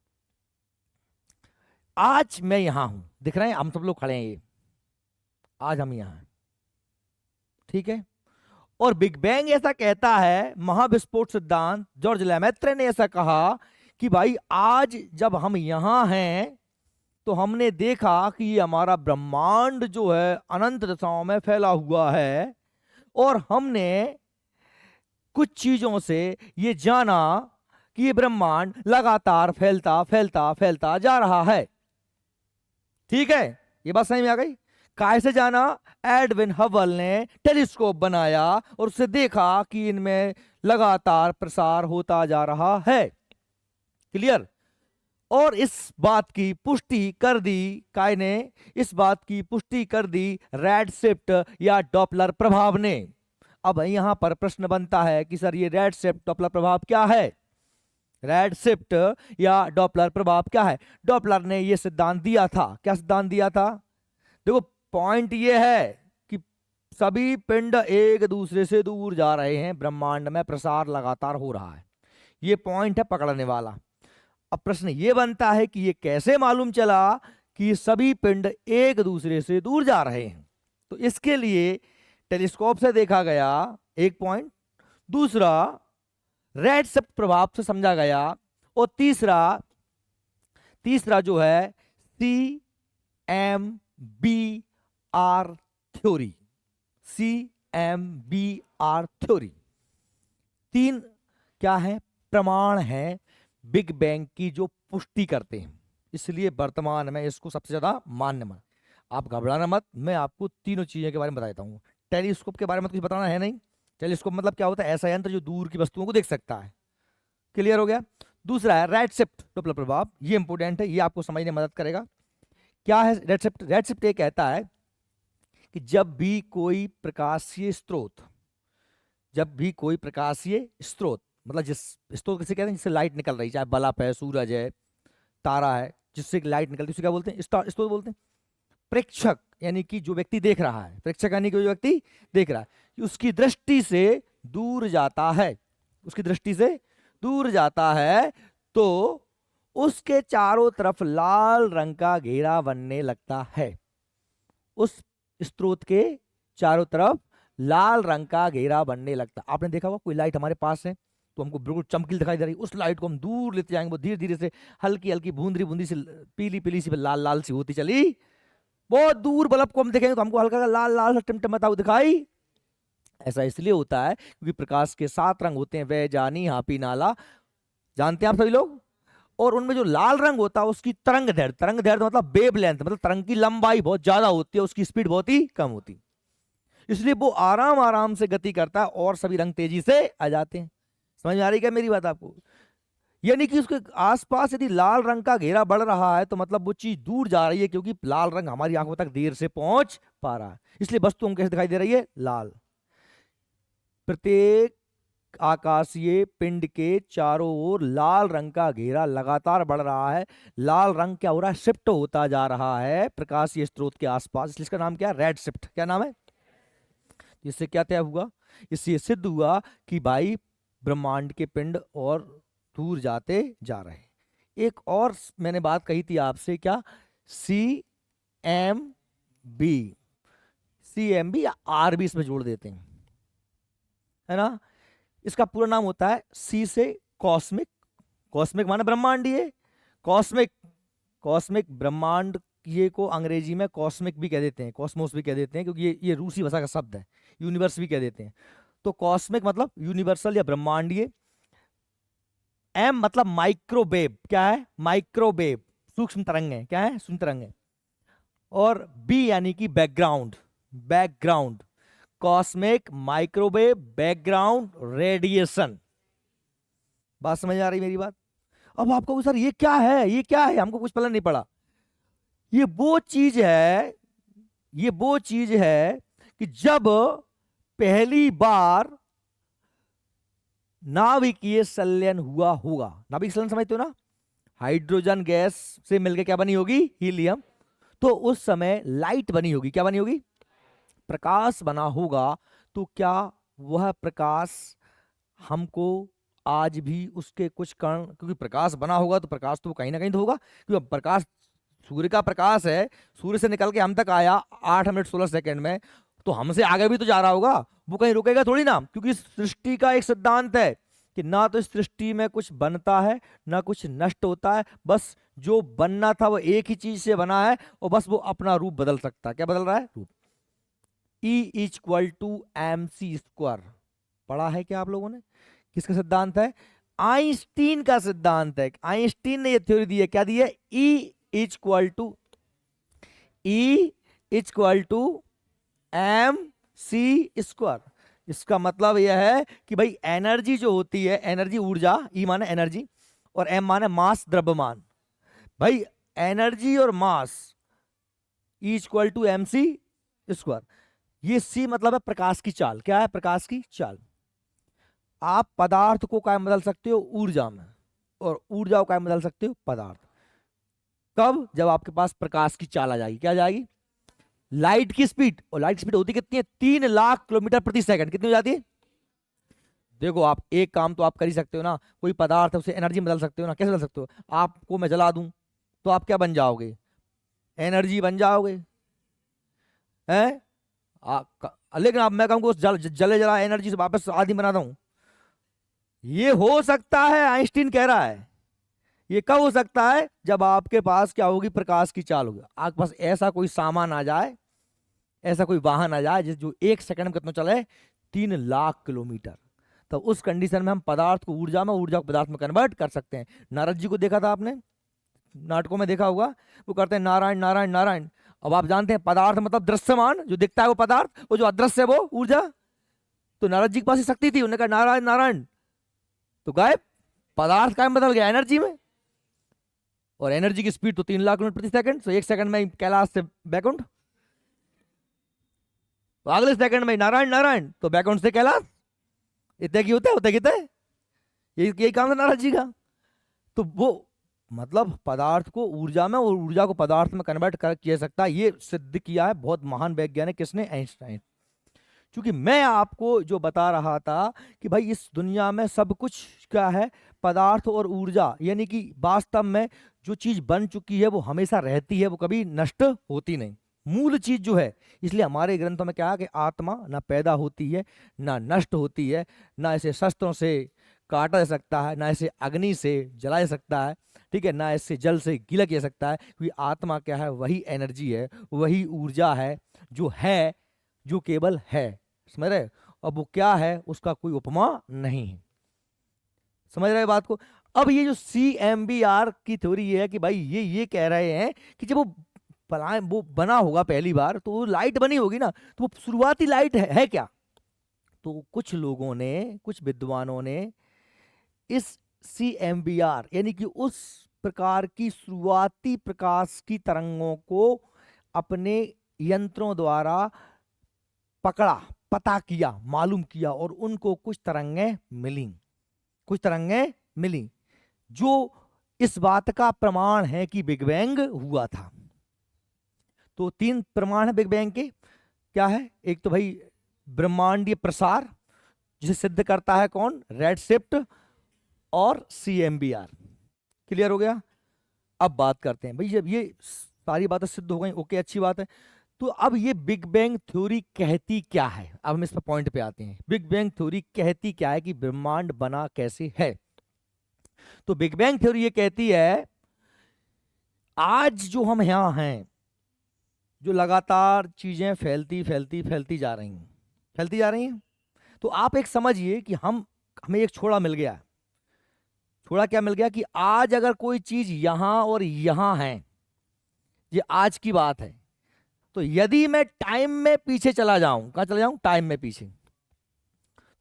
आज मैं यहां हूं, दिख रहे हैं हम सब लोग खड़े हैं, ये आज हम यहां हैं, ठीक है। और बिग बैंग ऐसा कहता है, महाविस्फोट सिद्धांत, जॉर्ज लेमेत्रे ने ऐसा कहा कि भाई आज जब हम यहां हैं तो हमने देखा कि ये हमारा ब्रह्मांड जो है अनंत दिशाओं में फैला हुआ है, और हमने कुछ चीजों से ये जाना कि ये ब्रह्मांड लगातार फैलता फैलता फैलता जा रहा है। ठीक है, ये बात समझ में आ गई। कैसे जाना? एडविन हबल ने टेलीस्कोप बनाया और उससे देखा कि इनमें लगातार प्रसार होता जा रहा है। क्लियर? और इस बात की पुष्टि कर दी, काय ने इस बात की पुष्टि कर दी रेडशिफ्ट या डॉपलर प्रभाव ने। अब यहां पर प्रश्न बनता है कि सर ये रेडशिफ्ट डॉपलर प्रभाव क्या है? रेडशिफ्ट या डॉपलर प्रभाव क्या है? डॉपलर ने यह सिद्धांत दिया था। क्या सिद्धांत दिया था? देखो, पॉइंट ये है कि सभी पिंड एक दूसरे से दूर जा रहे हैं, ब्रह्मांड में प्रसार लगातार हो रहा है। ये पॉइंट है पकड़ने वाला। अब प्रश्न ये बनता है कि ये कैसे मालूम चला कि सभी पिंड एक दूसरे से दूर जा रहे हैं? तो इसके लिए टेलीस्कोप से देखा गया, एक पॉइंट। दूसरा, रेडशिफ्ट प्रभाव से समझा गया। और तीसरा जो है CMBR थ्योरी। CMBR थ्योरी 3 क्या है? प्रमाण है बिग बैंग की जो पुष्टि करते हैं। इसलिए वर्तमान में इसको सबसे ज्यादा मान्य मान। आप घबराना मत, मैं आपको तीनों चीजों के बारे में बताता हूं। टेलीस्कोप के बारे में कुछ बताना है नहीं। टेलीस्कोप मतलब क्या होता है? ऐसा यंत्र जो दूर की वस्तुओं को देख सकता है। क्लियर हो गया? दूसरा है रेडशिफ्ट डॉपलर प्रभाव। ये इंपोर्टेंट है, ये आपको समझने में मदद करेगा। क्या है रेडशिफ्ट? रेडशिफ्ट ये कहता है कि जब भी कोई प्रकाशीय स्रोत, मतलब जिस स्रोत किसे कहते हैं जिससे लाइट निकल रही, चाहे बल्ब है, सूरज है, तारा है, जिससे लाइट निकलती है, उसे क्या बोलते हैं? स्रोत बोलते हैं। प्रेक्षक यानी कि जो व्यक्ति देख रहा है, प्रेक्षक यानी कि जो व्यक्ति देख रहा है, उसकी दृष्टि से दूर जाता है, तो उसके चारों तरफ लाल रंग का घेरा बनने लगता है। उस स्रोत के चारों तरफ लाल रंग का घेरा बनने लगता। आपने देखा होगा कोई लाइट हमारे पास है तो हमको बिल्कुल चमकीली दिखाई दे रही, उस लाइट को हम दूर लेते जाएंगे, वो धीरे धीरे से हल्की हल्की बूंदी बूंदी से पीली पीली सी लाल लाल सी होती चली। बहुत दूर बल्ब को हम देखेंगे तो हमको हल्का लाल लाल टिमटिमाता हुआ दिखाई। ऐसा इसलिए होता है क्योंकि प्रकाश के 7 रंग होते हैं, वह जानी हापी नाला, जानते हैं आप सभी लोग। और उनमें जो लाल रंग होता है उसकी तरंग दैर्ध्य मतलब वेव लेंथ, मतलब तरंग की लंबाई बहुत ज्यादा होती है, उसकी स्पीड बहुत ही कम होती, इसलिए वो आराम आराम से गति करता है और सभी रंग तेजी से आ जाते हैं। समझ में आ रही क्या मेरी बात आपको? यानी कि उसके आसपास यदि लाल रंग का घेरा बढ़ रहा है तो मतलब वो चीज दूर जा रही है, क्योंकि लाल रंग हमारी आंखों तक देर से पहुंच पा रहा है, इसलिए वस्तु हमको कैसे दिखाई दे रही है? लाल। प्रत्येक आकाशीय पिंड के चारों ओर लाल रंग का घेरा लगातार बढ़ रहा है। लाल रंग क्या हो रहा है? शिफ्ट होता जा रहा है प्रकाशीय स्रोत के आसपास, इसलिए इसका नाम क्या है? Red shift. क्या नाम है? इससे क्या तय हुआ? इससे सिद्ध हुआ कि भाई ब्रह्मांड के पिंड और दूर जाते जा रहे हैं। एक और मैंने बात कही थी आपसे, क्या? CMB या RB इसमें जोड़ देते हैं, है ना? इसका पूरा नाम होता है C से कॉस्मिक, कॉस्मिक माने ब्रह्मांडीय, कॉस्मिक ब्रह्मांड, ये को अंग्रेजी में कॉस्मिक भी कह देते हैं, कॉस्मोस भी कह देते हैं, क्योंकि ये रूसी भाषा का शब्द है। यूनिवर्स भी कह देते हैं। तो कॉस्मिक मतलब यूनिवर्सल या ब्रह्मांडीय। M मतलब माइक्रोवेव। क्या है? माइक्रोवेव, सूक्ष्म तरंग है। क्या है? सूक्ष्म तरंग है। और B यानी कि background, cosmic microwave background radiation. बात समझ आ रही मेरी बात? अब आपको सर ये क्या है, ये क्या है, हमको कुछ पता नहीं पड़ा। ये वो चीज है कि जब पहली बार नाभिकीय संलयन हुआ होगा, नाभिकीय संलयन समझते हो ना? हाइड्रोजन गैस से मिलकर क्या बनी होगी? हीलियम। तो उस समय लाइट बनी होगी। क्या बनी होगी? प्रकाश बना होगा। तो क्या वह प्रकाश हमको आज भी उसके कुछ कण, क्योंकि प्रकाश बना होगा तो प्रकाश तो कहीं ना कहीं तो होगा, क्योंकि प्रकाश सूर्य का प्रकाश है, सूर्य से निकल के हम तक आया 8 मिनट 16 सेकंड में, तो हमसे आगे भी तो जा रहा होगा, वो कहीं रुकेगा थोड़ी ना। क्योंकि सृष्टि का एक सिद्धांत है कि ना तो इस सृष्टि में कुछ बनता है ना कुछ नष्ट होता है, बस जो बनना था वो एक ही चीज से बना है और बस वो अपना रूप बदल सकता है। क्या बदल रहा है? रूप। E = mc²। पढ़ा है क्या आप लोगों ने? किसका सिद्धांत है? आइंस्टीन का सिद्धांत है। आइंस्टीन ने ये थ्योरी दी है, क्या दी है? E equal to M C square. इसका मतलब यह है कि भाई एनर्जी जो होती है, एनर्जी ऊर्जा, ई माने एनर्जी और एम माने मास, द्रव्यमान। भाई एनर्जी और mass E equal to M C square. ये सी मतलब है प्रकाश की चाल। क्या है? प्रकाश की चाल। आप पदार्थ को क्या बदल सकते हो? ऊर्जा में। और ऊर्जा को क्या बदल सकते हो? पदार्थ। कब? जब आपके पास प्रकाश की चाल आ जाएगी। क्या आ जाएगी? लाइट की स्पीड। और लाइट की स्पीड होती कितनी है? 3 लाख किलोमीटर प्रति सेकंड। कितनी हो जाती है? देखो आप एक काम तो आप कर ही सकते हो ना, कोई पदार्थ है उसे एनर्जी बदल सकते हो ना। कैसे बदल सकते हो? आपको मैं जला दूं तो आप क्या बन जाओगे? एनर्जी बन जाओगे, हैं? लेकिन आप मैं कहूँ उस जले जला एनर्जी से वापस आदमी बनाता हूं, ये हो सकता है? आइंस्टीन कह रहा है ये कब हो सकता है? जब आपके पास क्या होगी? प्रकाश की चाल होगी। आपके पास ऐसा कोई सामान आ जाए, ऐसा कोई वाहन आ जाए जिस जो 1 सेकंड में कितना चले? 3 लाख किलोमीटर। तो उस कंडीशन में हम पदार्थ को ऊर्जा में, ऊर्जा को पदार्थ में कन्वर्ट कर सकते हैं। नारद जी को देखा था आपने, नाटकों में देखा होगा, वो करते हैं नारायण नारायण नारायण। अब आप जानते हैं पदार्थ मतलब दृश्यमान, जो दिखता है वो पदार्थ, वो जो अदृश्य है वो ऊर्जा। तो नारद जी के पास ही शक्ति थी, उन्होंने कहा नारायण नारायण, तो गायब। पदार्थ का बदल गया एनर्जी में। और एनर्जी की स्पीड तो 3 लाख किलोमीटर प्रति सेकंड। तो 1 सेकंड में कैलाश से बैकुंठ, तो अगले सेकंड में नारायण नारायण, तो बैकुंठ से कैलाश। इतने की होते कितने? यही काम था नारद जी का। तो वो मतलब पदार्थ को ऊर्जा में और ऊर्जा को पदार्थ में कन्वर्ट कर किया सकता है। ये सिद्ध किया है बहुत महान वैज्ञानिक, किसने? आइंस्टाइन। क्योंकि मैं आपको जो बता रहा था कि भाई इस दुनिया में सब कुछ क्या है? पदार्थ और ऊर्जा। यानी कि वास्तव में जो चीज बन चुकी है वो हमेशा रहती है, वो कभी नष्ट होती नहीं। मूल चीज जो है, इसलिए हमारे ग्रंथों में क्या है कि आत्मा ना पैदा होती है ना नष्ट होती है, ना इसे शस्त्रों से काटा जा सकता है, ना इसे अग्नि से जलाया जा सकता है, ठीक है, ना इससे जल से गीला किया जा सकता है। क्योंकि आत्मा क्या है? वही एनर्जी है, वही ऊर्जा है, जो है, जो केवल है। समझ रहे? अब वो क्या है उसका कोई उपमा नहीं है। समझ रहे बात को? अब ये जो CMBR की थ्योरी ये है कि भाई ये कह रहे हैं कि जब वो बना होगा पहली बार तो वो लाइट बनी होगी ना, तो वो शुरुआती लाइट है क्या? तो कुछ लोगों ने, कुछ विद्वानों ने इस CMBR यानी कि उस प्रकार की शुरुआती प्रकाश की तरंगों को अपने यंत्रों द्वारा पकड़ा, पता किया, मालूम किया, और उनको कुछ तरंगें मिली, कुछ तरंगें मिली जो इस बात का प्रमाण है कि बिग बैंग हुआ था। तो 3 प्रमाण है बिग बैंग के। क्या है? एक तो भाई ब्रह्मांडीय प्रसार, जिसे सिद्ध करता है कौन? रेड शिफ्ट और CMBR। क्लियर हो गया? अब बात करते हैं भाई, जब ये सारी बातें सिद्ध हो गई, ओके, अच्छी बात है, तो अब ये बिग बैंग थ्योरी कहती क्या है? अब हम इस पर पॉइंट पे आते हैं। बिग बैंग थ्योरी कहती क्या है कि ब्रह्मांड बना कैसे है? तो बिग बैंग थ्योरी ये कहती है आज जो हम यहां हैं, जो लगातार चीजें फैलती फैलती फैलती जा रही हैं, फैलती जा रही हैं, तो आप एक समझिए कि हमें एक छोड़ा मिल गया। छोड़ा क्या मिल गया? कि आज अगर कोई चीज यहां और यहां है, ये आज की बात है, तो यदि मैं टाइम में पीछे चला जाऊं, कहां चला जाऊं? टाइम में पीछे,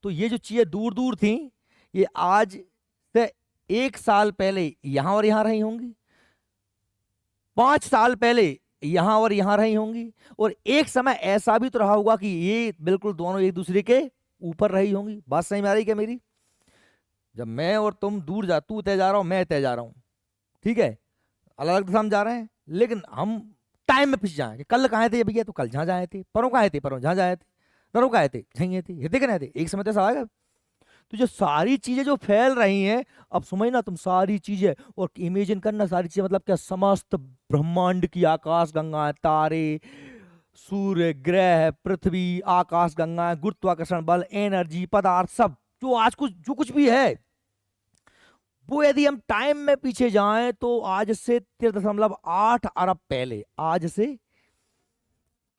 तो ये जो चीजें दूर दूर थी, ये आज से 1 साल पहले यहां और यहां रही होंगी, 5 साल पहले यहां और यहां रही होंगी, और एक समय ऐसा भी तो रहा होगा कि ये बिल्कुल दोनों एक दूसरे के ऊपर रही होंगी। बात सही में आ रही क्या मेरी? जब मैं और तुम दूर तू तय जा रहा हूं, मैं तय जा रहा हूं, ठीक है, अलग अलग दिशा हम जा रहे हैं, लेकिन हम टाइम में पीछे जाए कि कल कहाँ थे भैया? तो कल जहां जाए थे। परों कहाँ थे? परों जहां जाए थे। नरों कहाँ थे? झंगे थे। हिते कहाँ थे? एक समय तो ऐसा आएगा। तो जो सारी चीजें जो फैल रही हैं, अब समझना तुम सारी चीजें, और इमेजिन करना सारी चीजें मतलब क्या? समस्त ब्रह्मांड की आकाश गंगा, तारे, सूर्य, ग्रह, पृथ्वी, आकाश गंगा, गुरुत्वाकर्षण बल, एनर्जी, पदार्थ, सब जो आज कुछ जो कुछ भी है, वो यदि हम टाइम में पीछे जाएं तो आज से 3.8 अरब पहले, आज से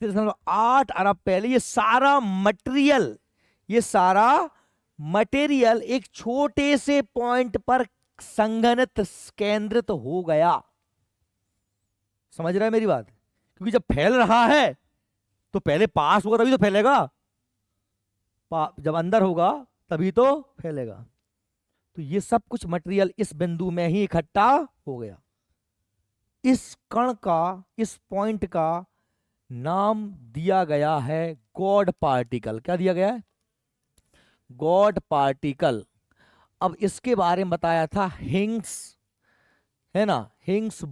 3.8 अरब पहले ये सारा मटेरियल, ये सारा मटेरियल एक छोटे से पॉइंट पर संघनित केंद्रित हो गया। समझ रहे हैं मेरी बात? क्योंकि जब फैल रहा है तो पहले पास होगा तभी तो फैलेगा, जब अंदर होगा तभी तो फैलेगा। तो ये सब कुछ मटेरियल इस बिंदु में ही इकट्ठा हो गया। इस कण का, इस पॉइंट का नाम दिया गया है गॉड पार्टिकल। क्या दिया गया है? God particle. अब इसके बारे में बताया था हिग्स, है ना, हिग्स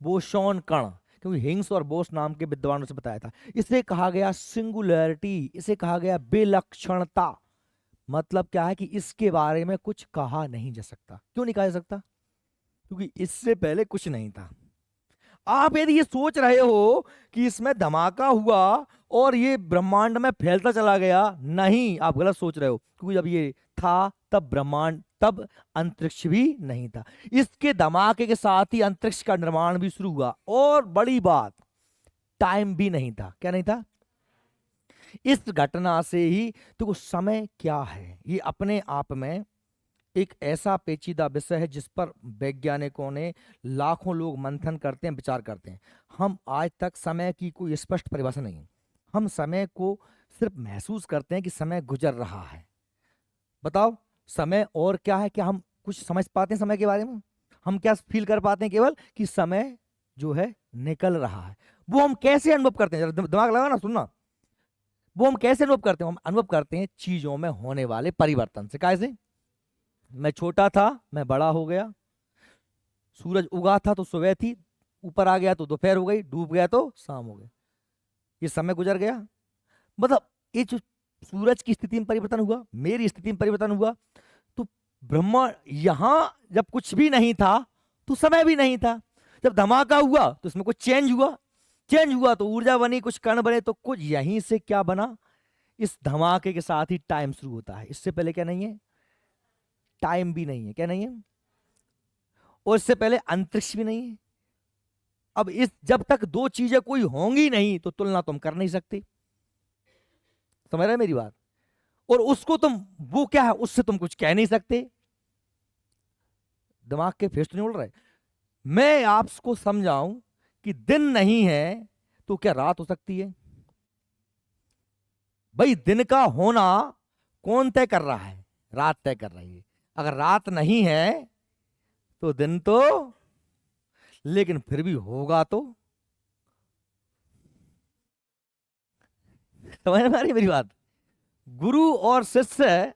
बोसॉन कण, क्योंकि हिग्स और बोस नाम के विद्वानों से बताया था। इसे कहा गया सिंगुलैरिटी, इसे कहा गया विलक्षणता। मतलब क्या है कि इसके बारे में कुछ कहा नहीं जा सकता। क्यों नहीं कहा जा सकता? क्योंकि इससे पहले कुछ नहीं था। आप यदि ये सोच रहे हो कि इसमें धमाका हुआ और ये ब्रह्मांड में फैलता चला गया, नहीं, आप गलत सोच रहे हो। क्योंकि जब ये था तब ब्रह्मांड, तब अंतरिक्ष भी नहीं था। इसके धमाके के साथ ही अंतरिक्ष का निर्माण भी शुरू हुआ। और बड़ी बात, टाइम भी नहीं था। क्या नहीं था? इस घटना से ही तो समय क्या है, ये अपने आप में एक ऐसा पेचीदा विषय है जिस पर वैज्ञानिकों ने लाखों लोग मंथन करते हैं, विचार करते हैं। हम आज तक समय की कोई स्पष्ट परिभाषा नहीं है। हम समय को सिर्फ महसूस करते हैं कि समय गुजर रहा है। बताओ, समय और क्या है? क्या हम कुछ समझ पाते हैं समय के बारे में? हम क्या फील कर पाते हैं? केवल कि समय जो है निकल रहा है। वो हम कैसे अनुभव करते हैं? जरा दिमाग लगा ना, सुनना। वो हम कैसे अनुभव करते हैं? हम अनुभव करते हैं चीजों में होने वाले परिवर्तन से। कैसे? मैं छोटा था, मैं बड़ा हो गया। सूरज उगा था तो सुबह थी, ऊपर आ गया तो दोपहर हो गई, डूब गया तो शाम हो गई। ये समय गुजर गया। मतलब ये जो सूरज की स्थिति में परिवर्तन हुआ, मेरी स्थिति में परिवर्तन हुआ, तो ब्रह्मा यहां जब कुछ भी नहीं था तो समय भी नहीं था। जब धमाका हुआ तो इसमें कुछ चेंज हुआ, चेंज हुआ तो ऊर्जा बनी, कुछ कण बने, तो कुछ यहीं से क्या बना? इस धमाके के साथ ही टाइम शुरू होता है। इससे पहले क्या नहीं है? टाइम भी नहीं है। क्या नहीं है? और इससे पहले अंतरिक्ष भी नहीं है। अब इस जब तक दो चीजें कोई होंगी नहीं तो तुलना तुम कर नहीं सकते। समझ रहे मेरी बात? और उसको तुम, वो क्या है, उससे तुम कुछ कह नहीं सकते। दिमाग के फेस तो नहीं उड़ रहे। मैं आपको समझाऊं कि दिन नहीं है तो क्या रात हो सकती है? भाई, दिन का होना कौन तय कर रहा है? रात तय कर रही है। अगर रात नहीं है तो दिन तो, लेकिन फिर भी होगा तो। समझ में आ रही है मेरी बात? गुरु और शिष्य,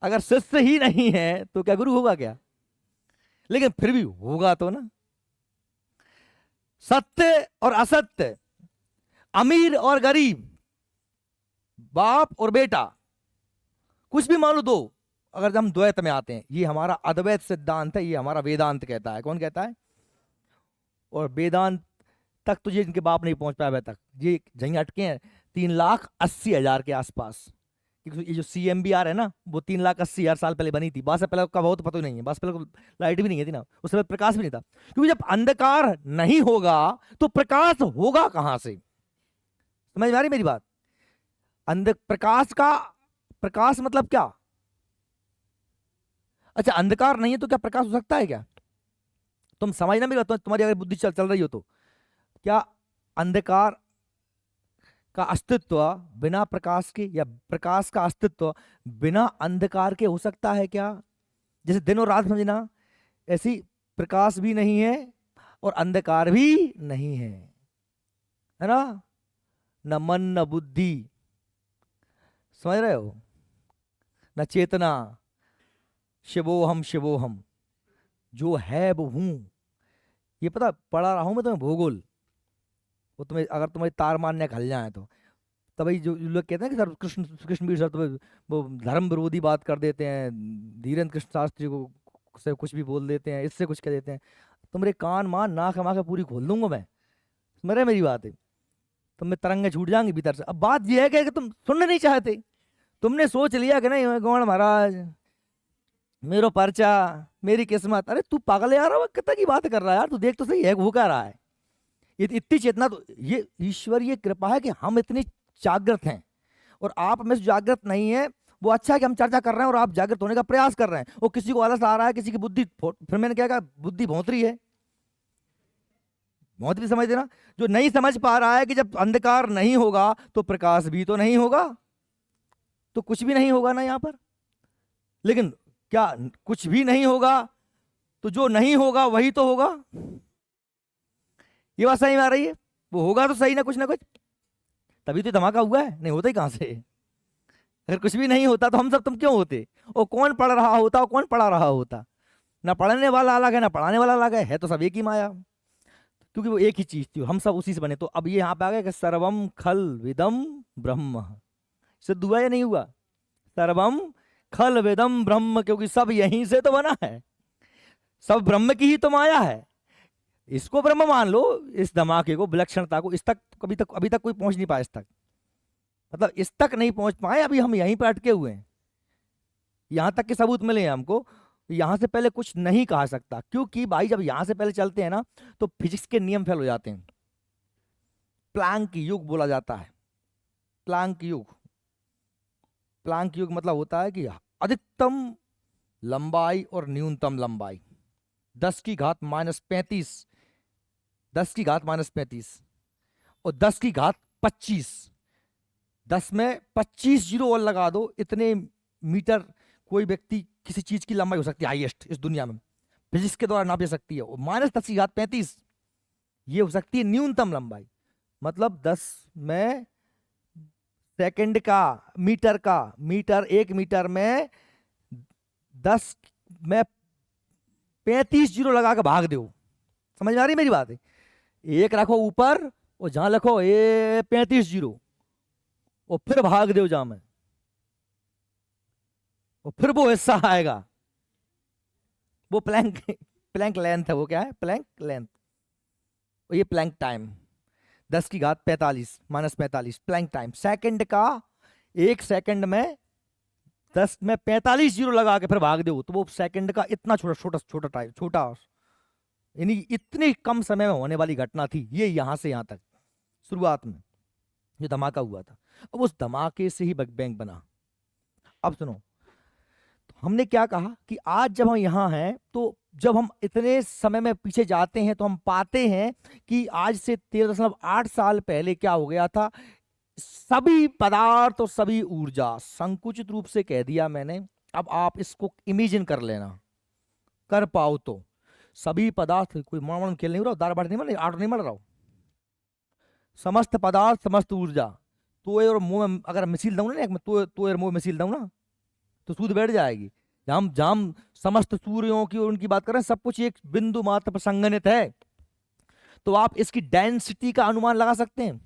अगर शिष्य ही नहीं है तो क्या गुरु होगा क्या? लेकिन फिर भी होगा तो ना। सत्य और असत्य, अमीर और गरीब, बाप और बेटा, कुछ भी मान लो दो, अगर हम द्वैत में आते हैं, ये हमारा अद्वैत सिद्धांत है, ये हमारा वेदांत कहता है। कौन कहता है? और वेदांत तक तो ये इनके बाप नहीं पहुंच पाया अभी तक, ये जहीं अटके हैं 3,80,000 के आसपास। ये जो CMBR है ना, वो 3,80,000 साल पहले बनी थी। बास पहले का बहुत पता ही नहीं है। बास पहले लाइट भी नहीं थी ना, उस समय प्रकाश भी नहीं था। क्योंकि जब अंधकार नहीं होगा तो प्रकाश होगा कहां से? समझ में आ रही मेरी बात? प्रकाश का, प्रकाश मतलब क्या? अच्छा, अंधकार नहीं है तो क्या प्रकाश हो सकता है क्या? तुम समझना मेरी बात, तुम्हारी अगर बुद्धि चल रही हो तो। क्या अंधकार का अस्तित्व बिना प्रकाश के, या प्रकाश का अस्तित्व बिना अंधकार के हो सकता है क्या? जैसे दिन और रात समझना, ऐसी प्रकाश भी नहीं है और अंधकार भी नहीं है ना? न मन न बुद्धि, समझ रहे हो, न चेतना। शिवोहम शिवोहम, जो है वो हूं। ये पता पढ़ा रहा हूं मैं तुम्हें भूगोल। वो तुम्हें, अगर तुम्हें तार मारने खल जाए तो तभी जो लोग कहते हैं कि सर कृष्णवीर सर तुम्हें वो धर्म विरोधी बात कर देते हैं, धीरेन्द्र कृष्ण शास्त्री को से कुछ भी बोल देते हैं, इससे कुछ कह देते हैं, तुम्हारे कान मान नाक हमा के पूरी खोल दूंगा मैं। मेरे मेरी बात है, तुम्हें तरंगे छूट जाएंगी भीतर से। अब बात यह है कि तुम सुनना नहीं चाहते। तुमने सोच लिया कि नहीं गौड़ महाराज, मेरो पर्चा, मेरी किस्मत। अरे तू पागल है यार, वो कितना की बात कर रहा है यार, तू देख तो सही है वो क्या रहा है। इतनी चेतना तो ये ईश्वरीय कृपा है कि हम इतने जागृत हैं, और आप में से जागृत नहीं है वो अच्छा है कि हम चर्चा कर रहे हैं और आप जागृत होने का प्रयास कर रहे हैं। वो किसी को आलस आ रहा है, किसी की बुद्धि, फिर मैंने क्या कहा, बुद्धि भौंतरी है, भौंतरी समझ देना। जो नहीं समझ पा रहा है कि जब अंधकार नहीं होगा तो प्रकाश भी तो नहीं होगा, तो कुछ भी नहीं होगा ना यहाँ पर। लेकिन क्या कुछ भी नहीं होगा तो जो नहीं होगा वही तो होगा। ये बात सही में आ रही है? वो होगा तो सही ना कुछ, तभी तो धमाका हुआ है, नहीं होता ही कहां से। अगर कुछ भी नहीं होता तो हम सब तुम क्यों होते? और कौन पढ़ रहा होता और कौन पढ़ा रहा होता? ना पढ़ने वाला अलग है ना पढ़ाने वाला अलग है तो सब एक ही माया, क्योंकि वो एक ही चीज थी, हम सब उसी से बने। तो अब ये यहाँ पे आ गया कि सर्वम खल विदम ब्रह्म, सिद्ध हुआ या नहीं हुआ? सर्वम खल विदम ब्रह्म, क्योंकि सब यहीं से तो बना है, सब ब्रह्म की ही तो माया है। इसको ब्रह्म मान लो, इस धमाके को, विलक्षणता को, इस तक अभी तक कोई पहुंच नहीं पाया, इस तक मतलब इस तक नहीं पहुंच पाए, अभी हम यहीं पर अटके हुए हैं। यहां तक के सबूत मिले हैं हमको, यहां से पहले कुछ नहीं कहा सकता, क्योंकि भाई जब यहां से पहले चलते हैं ना तो फिजिक्स के नियम फेल हो जाते हैं। प्लैंक युग बोला जाता है, प्लैंक युग। प्लैंक युग मतलब होता है कि अधिकतम लंबाई और न्यूनतम लंबाई 10⁻⁻35, 10⁻⁻35 और 10⁻25, 10 में 25 जीरो और लगा दो, इतने मीटर कोई व्यक्ति किसी चीज की लंबाई हो सकती है हाईएस्ट इस दुनिया में, फिजिक्स के द्वारा नापी सकती है। और -10⁻35 ये हो सकती है न्यूनतम लंबाई, मतलब 10 में सेकंड का, मीटर का, मीटर, 1 मीटर में 10 में 35 जीरो लगा के भाग दो। समझ में आ रही मेरी बात है? एक रखो ऊपर और जहां लिखो ये 35 जीरो और फिर भाग दो जहां में, और फिर वो हिस्सा आएगा, वो प्लैंक प्लैंक लेंथ है। वो क्या है? Planck length. और ये Planck time 10⁻45 -45 Planck time second का। 1 सेकंड में 10 में 45 जीरो लगा के फिर भाग दो तो वो सेकंड का इतना छोटा छोटा छोटा टाइम, छोटा, यानी इतने कम समय में होने वाली घटना थी ये, यहां से यहां तक शुरुआत में जो धमाका हुआ था। अब उस धमाके से ही बिग बैंग बना। अब सुनो, तो हमने क्या कहा कि आज जब हम यहां हैं तो जब हम इतने समय में पीछे जाते हैं तो हम पाते हैं कि आज से 13.8 साल पहले क्या हो गया था। सभी पदार्थ और सभी ऊर्जा, संकुचित रूप से कह दिया मैंने, अब आप इसको इमेजिन कर लेना, कर पाओ तो। सभी पदार्थ, कोई मानो खेल नहीं हो रहा, दार बाट नहीं मर रहा, आठ नहीं मर रहा, समस्त पदार्थ, समस्त ऊर्जा। तो और मुंह में अगर मिसील दूं ना, तो और मुंह में मिसील दूं ना तो सूद बैठ जाएगी। जहां जहां समस्त सूर्यों की और उनकी बात करें, सब कुछ एक बिंदु मात्र पर संगनित है। तो आप इसकी डेंसिटी का अनुमान लगा सकते हैं?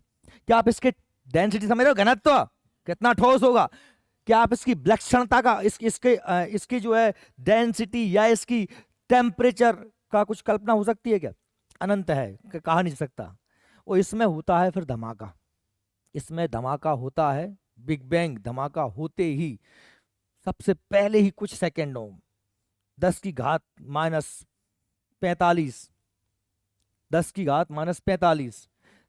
क्या आप इसके डेंसिटी समझ रहे हो, घनत्व कितना ठोस होगा? क्या आप इसकी विलक्षणता का, इसकी जो है डेंसिटी या इसकी टेम्परेचर का कुछ कल्पना हो सकती है क्या? अनंत है, कहा नहीं सकता। और इसमें होता है फिर धमाका, इसमें धमाका होता है, बिग बैंग धमाका होते ही सबसे पहले ही कुछ सेकेंडों 10⁻⁻45 10⁻⁻45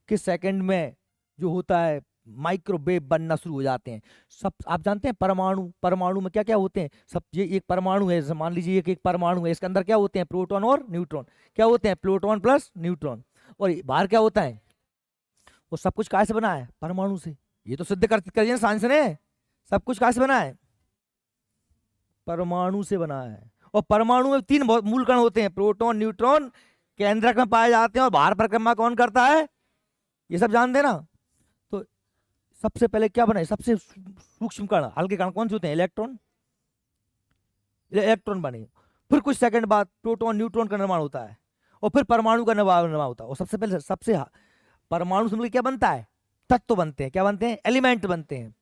के सेकंड में जो होता है माइक्रोवेव बनना शुरू हो जाते हैं। सब आप जानते हैं परमाणु, परमाणु में क्या क्या होते हैं? सब, ये एक परमाणु है, मान लीजिए एक परमाणु है, इसके अंदर क्या होते हैं? प्रोटॉन और न्यूट्रॉन। क्या होते हैं? Proton plus neutron. और बाहर क्या होता है? वो सब कुछ कैसे बना है? परमाणु से। ये तो सिद्ध कर दिया साइंस ने, सब कुछ कैसे बना है? परमाणु से बना है। और परमाणु में 3 मूल कण होते हैं, प्रोटॉन, न्यूट्रॉन, केंद्रक में पाए जाते हैं, और बाहर परिक्रमा कौन करता है? ये सब जानते हैं ना। तो सबसे पहले क्या बना है? सबसे सूक्ष्म कण, हल्के कण कौन से होते हैं? इलेक्ट्रॉन, इलेक्ट्रॉन बने। फिर कुछ सेकंड बाद प्रोटॉन, न्यूट्रॉन का निर्माण होता है, और फिर परमाणु का निर्माण होता है। और सबसे पहले सबसे परमाणु से मिलकर क्या बनता है? तत्व बनते हैं। क्या बनते हैं? एलिमेंट बनते हैं।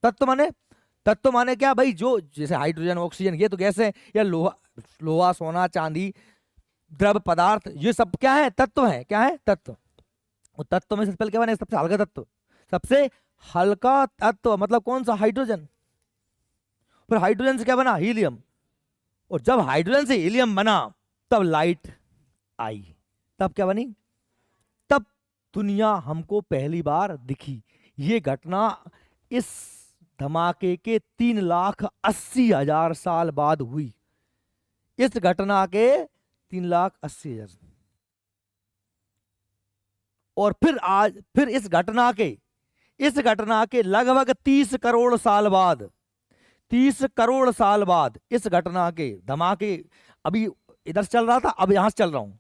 तत्व माने क्या भाई? जो जैसे हाइड्रोजन, ऑक्सीजन, ये तो गैस है, या लोहा, सोना, चांदी, द्रव पदार्थ, ये सब क्या है? तत्व है। क्या है? तत्व। और तत्व में सबसे पहले क्या बने? सबसे हल्का तत्व। सबसे हल्का तत्व मतलब कौन सा? हाइड्रोजन। फिर हाइड्रोजन से क्या बना? हीलियम। और जब हाइड्रोजन से हीलियम बना तब लाइट आई। तब क्या बनी? तब दुनिया हमको पहली बार दिखी। ये घटना इस धमाके के 3,80,000 साल बाद हुई। इस घटना के 3,80,000, और फिर इस घटना के लगभग 30 करोड़ साल बाद, 30 करोड़ साल बाद इस घटना के, धमाके अभी इधर चल रहा था, अब यहां से चल रहा हूं,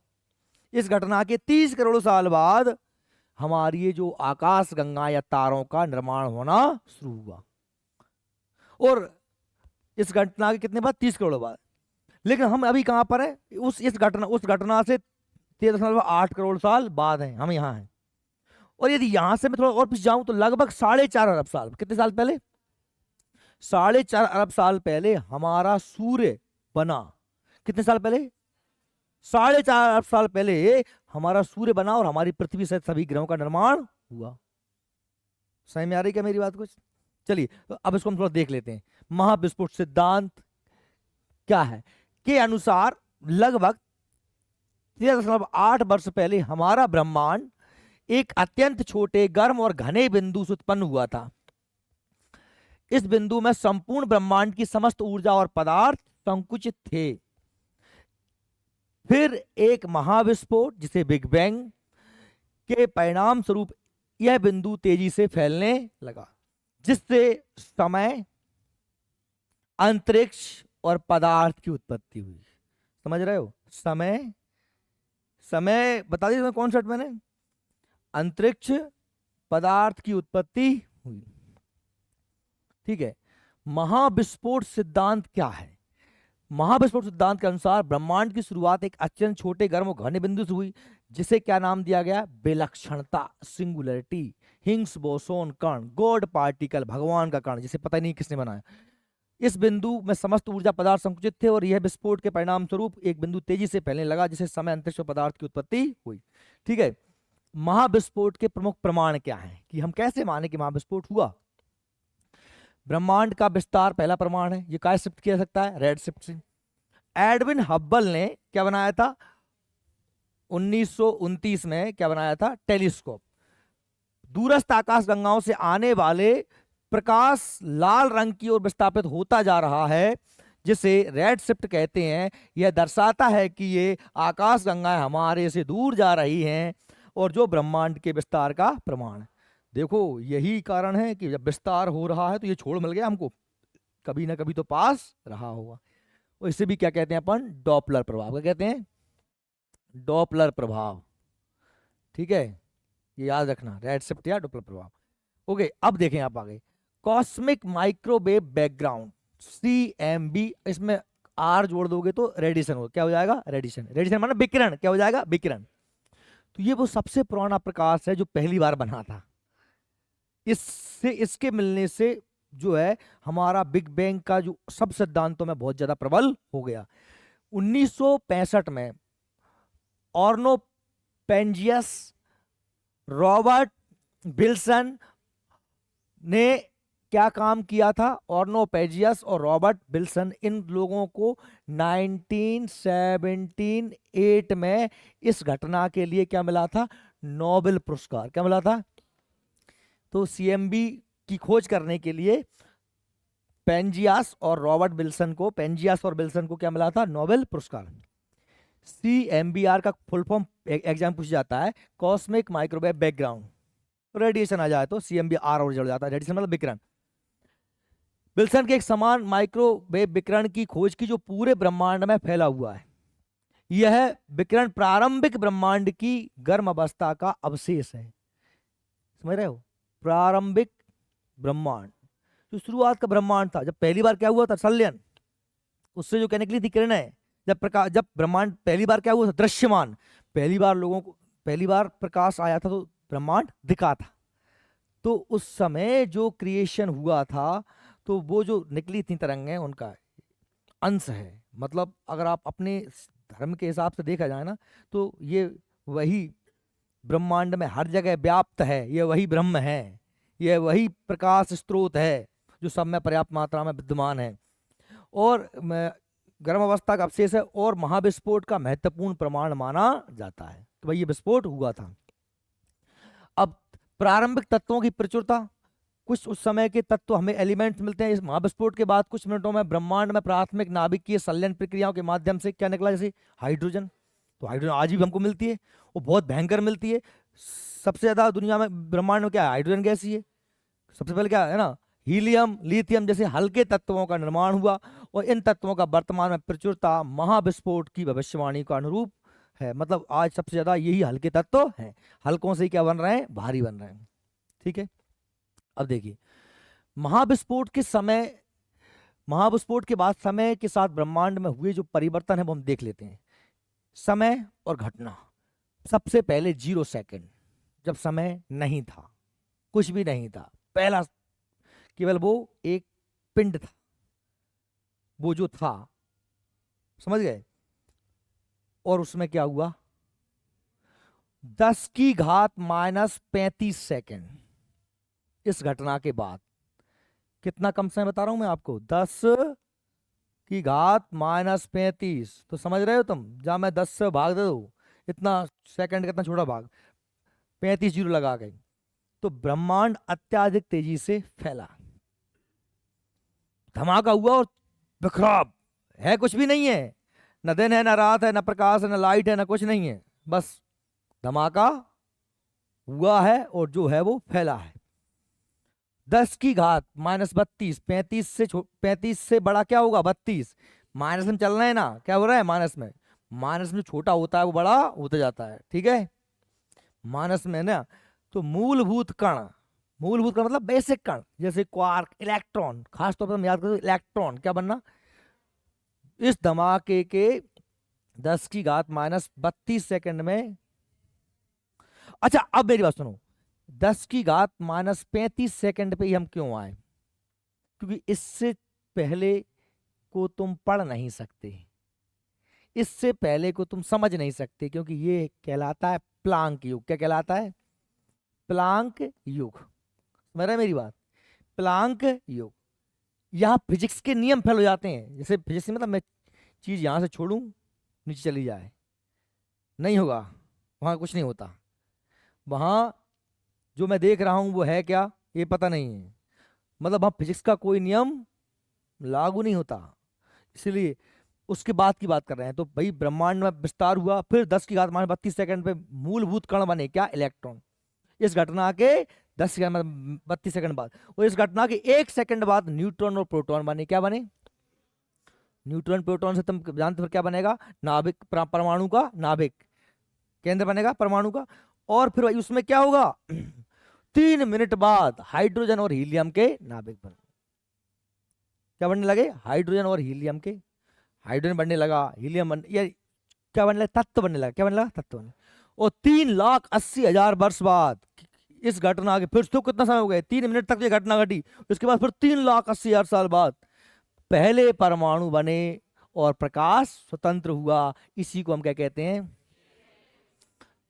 इस घटना के 30 करोड़ साल बाद हमारी ये जो आकाश गंगा या तारों का निर्माण होना शुरू हुआ। और इस घटना के कितने बाद? 30 करोड़ बाद। लेकिन हम अभी कहां पर है? उस घटना से 13.8 करोड़ साल बाद हैं, हम यहां हैं। और यदि यहां से मैं थोड़ा और पीछे जाऊं तो लगभग 4.5 अरब साल, कितने साल पहले? 4.5 अरब साल पहले हमारा सूर्य बना। कितने साल पहले? 4.5 अरब साल पहले हमारा सूर्य बना और हमारी पृथ्वी सहित सभी ग्रहों का निर्माण हुआ। समझ में आ रही क्या मेरी बात कुछ? चलिए तो अब इसको हम थोड़ा देख लेते हैं। महाविस्फोट सिद्धांत क्या है के अनुसार लगभग 13.8 वर्ष पहले हमारा ब्रह्मांड एक अत्यंत छोटे, गर्म और घने बिंदु से उत्पन्न हुआ था। इस बिंदु में संपूर्ण ब्रह्मांड की समस्त ऊर्जा और पदार्थ संकुचित थे। फिर एक महाविस्फोट जिसे बिग बैंग के परिणाम स्वरूप यह बिंदु तेजी से फैलने लगा, जिससे समय, अंतरिक्ष और पदार्थ की उत्पत्ति हुई। समझ रहे हो? समय बता दीजिए कौन सा मैंने? अंतरिक्ष, पदार्थ की उत्पत्ति हुई। ठीक है। महाविस्फोट सिद्धांत क्या है? महाविस्फोट सिद्धांत के अनुसार ब्रह्मांड की शुरुआत एक अत्यंत छोटे, गर्म और घने बिंदु से हुई, जिसे क्या नाम दिया गया? विलक्षणता, सिंगुलरिटी, हिग्स बोसोन कण, गॉड पार्टिकल, भगवान का कण, जिसे पता ही नहीं किसने बनाया। इस बिंदु में समस्त ऊर्जा पदार्थ संकुचित थे और यह विस्फोट के परिणाम स्वरूप एक बिंदु तेजी से फैलने लगा, जिसे समय, अंतरिक्ष और पदार्थ की उत्पत्ति हुई। ठीक है। महाविस्फोट के प्रमुख प्रमाण क्या हैं कि हम कैसे माने कि महाविस्फोट हुआ? ब्रह्मांड का विस्तार पहला प्रमाण है। ये क्या शिफ्ट किया सकता है? रेड शिफ्ट से। एडविन हब्बल ने क्या बनाया था? 1929 में क्या बनाया था? टेलीस्कोप। दूरस्थ आकाश गंगाओं से आने वाले प्रकाश लाल रंग की ओर विस्थापित होता जा रहा है, जिसे रेड शिफ्ट कहते हैं। यह दर्शाता है कि ये आकाश गंगाएं हमारे से दूर जा रही हैं, और जो ब्रह्मांड के विस्तार का प्रमाण है। देखो यही कारण है कि जब विस्तार हो रहा है तो ये छोड़ मिल गया हमको, कभी ना कभी तो पास रहा होगा। और इसे भी क्या कहते हैं अपन? डॉपलर प्रभाव। क्या कहते हैं? डॉपलर प्रभाव। ठीक है, ये याद रखना, रेड शिफ्ट या डॉपलर प्रभाव। ओके, अब देखें आप आगे। कॉस्मिक माइक्रोवेव बैकग्राउंड, CMB, इसमें R जोड़ दोगे तो रेडिएशन हो, क्या हो जाएगा? रेडिएशन। रेडिएशन माना विकिरण, क्या हो जाएगा? विकिरण। तो ये वो सबसे पुराना प्रकाश है जो पहली बार बना था। इसके मिलने से जो है हमारा बिग बैंग का जो सब सिद्धांतों में बहुत ज्यादा प्रबल हो गया। 1965 में ऑर्नोपेंजियस, रॉबर्ट विल्सन ने क्या काम किया था? ऑर्नोपेंजियस और रॉबर्ट विल्सन, इन लोगों को 1978 में इस घटना के लिए क्या मिला था? नोबेल पुरस्कार। क्या मिला था? तो CMB की खोज करने के लिए पेंजियास और विल्सन को क्या मिला था? नोबेल पुरस्कार। CMBR का फुल फॉर्म एग्जाम पूछ जाता है, कॉस्मिक माइक्रोवेव बैकग्राउंड। रेडिएशन आ जाए तो CMBR और जुड़ जाता है, रेडिएशन मतलब विकिरण। विल्सन के एक समान माइक्रोवेव विकिरण की खोज की जो पूरे ब्रह्मांड में फैला हुआ है। यह विकिरण प्रारंभिक ब्रह्मांड की गर्म अवस्था का अवशेष है। समझ रहे हो? प्रारंभिक ब्रह्मांड, जो शुरुआत का ब्रह्मांड था, जब पहली बार क्या हुआ था? संलयन, उससे जो कहने के लिए थी किरणें। जब ब्रह्मांड पहली बार क्या हुआ था? दृश्यमान। पहली बार प्रकाश आया था तो ब्रह्मांड दिखा था। तो उस समय जो क्रिएशन हुआ था, तो वो जो निकली थी तरंगें, उनका अंश है। मतलब अगर आप अपने धर्म के हिसाब से देखा जाए ना, तो ये वही ब्रह्मांड में हर जगह व्याप्त है, ये वही ब्रह्म है, ये वही प्रकाश स्रोत है जो सब में पर्याप्त मात्रा में विद्यमान है, और गर्म अवस्था का अवशेष है, और महाविस्फोट का महत्वपूर्ण प्रमाण माना जाता है कि भाई ये विस्फोट हुआ था। अब प्रारंभिक तत्वों की प्रचुरता, कुछ उस समय के तत्व हमें एलिमेंट्स मिलते हैं। इस महाविस्फोट के बाद कुछ मिनटों में ब्रह्मांड में प्राथमिक नाभिकीय संलयन प्रक्रियाओं के माध्यम से क्या निकला, जैसे हाइड्रोजन। तो हाइड्रोजन आज भी हमको मिलती है, वो बहुत भयंकर मिलती है। सबसे ज्यादा दुनिया में ब्रह्मांड में क्या है, हाइड्रोजन गैस ही है। सबसे पहले क्या है ना, हीलियम, लिथियम जैसे हल्के तत्वों का निर्माण हुआ, और इन तत्वों का वर्तमान में प्रचुरता महाविस्फोट की भविष्यवाणी का अनुरूप है। मतलब आज सबसे ज्यादा यही हल्के तत्व हैं, हल्कों से ही क्या बन रहे हैं, भारी बन रहे हैं। ठीक है, अब देखिए महाविस्फोट के समय, महाविस्फोट के बाद समय के साथ ब्रह्मांड में हुए जो परिवर्तन है वो हम देख लेते हैं। समय और घटना। सबसे पहले 0 सेकंड, जब समय नहीं था, कुछ भी नहीं था, पहला केवल वो एक पिंड था, वो जो था, समझ गए। और उसमें क्या हुआ, 10⁻⁻⁻35 सेकंड। इस घटना के बाद कितना कम समय बता रहा हूं मैं आपको, 10⁻⁻35। तो समझ रहे हो तुम, जहां मैं 10 से भाग दे दो, इतना सेकंड कितना छोटा भाग, 35 जीरो लगा गए। तो ब्रह्मांड अत्याधिक तेजी से फैला, धमाका हुआ और बिखराव है, कुछ भी नहीं है, न दिन है, न रात है, न प्रकाश है, न लाइट है, न कुछ नहीं है, बस धमाका हुआ है और जो है वो फैला है। 10⁻32, 35 से बड़ा क्या होगा, 32। माइनस में चल रहे हैं ना, क्या हो रहा है माइनस में, माइनस में छोटा होता है वो बड़ा होता जाता है। ठीक है, माइनस में ना, तो मूलभूत कण, मूलभूत कण मतलब बेसिक कण, जैसे क्वार्क, इलेक्ट्रॉन, खासतौर पर हम याद करें इलेक्ट्रॉन क्या बनना, इस धमाके के 10⁻32 सेकंड में। अच्छा अब मेरी बात सुनो, 10⁻35 सेकंड पे ही हम क्यों आए, क्योंकि इससे पहले को तुम पढ़ नहीं सकते, इससे पहले को तुम समझ नहीं सकते, क्योंकि ये कहलाता है प्लांक युग। क्या कहलाता है, प्लांक युग। समझ रहे हैं मेरी बात, प्लांक युग। यहाँ फिजिक्स के नियम फेल हो जाते हैं। जैसे फिजिक्स मतलब मैं चीज यहां से छोड़ूं नीचे चली जाए, नहीं होगा, वहां कुछ नहीं होता, वहां जो मैं देख रहा हूं वो है क्या ये पता नहीं है, मतलब वहां फिजिक्स का कोई नियम लागू नहीं होता। इसलिए उसके बाद की बात कर रहे हैं। तो भाई ब्रह्मांड में विस्तार हुआ, फिर 10⁻32 सेकंड पे मूलभूत कण बने क्या, इलेक्ट्रॉन। इस घटना के 10⁻32 सेकंड बाद, और इस घटना के 1 सेकंड बाद न्यूट्रॉन और प्रोटॉन बने। क्या बने, न्यूट्रॉन प्रोटॉन से तुम जानते हो क्या बनेगा, नाभिक, परमाणु का नाभिक, केंद्र बनेगा परमाणु का। और फिर भाई उसमें क्या होगा 3 मिनट बाद हाइड्रोजन और हीलियम के नाभिक बन, क्या बनने लगे, हाइड्रोजन और हीलियम के, हाइड्रोजन बनने लगा, हीलियम बन, ये क्या बनने लगा, तत्व बनने लगा। क्या बनने लगा, तत्व बनने। और 3,80,000 वर्ष बाद इस घटना के, फिर तो कितना समय हो गया, 3 मिनट तक ये घटना घटी, उसके बाद फिर 3,80,000 साल बाद पहले परमाणु बने और प्रकाश स्वतंत्र हुआ। इसी को हम क्या कहते हैं,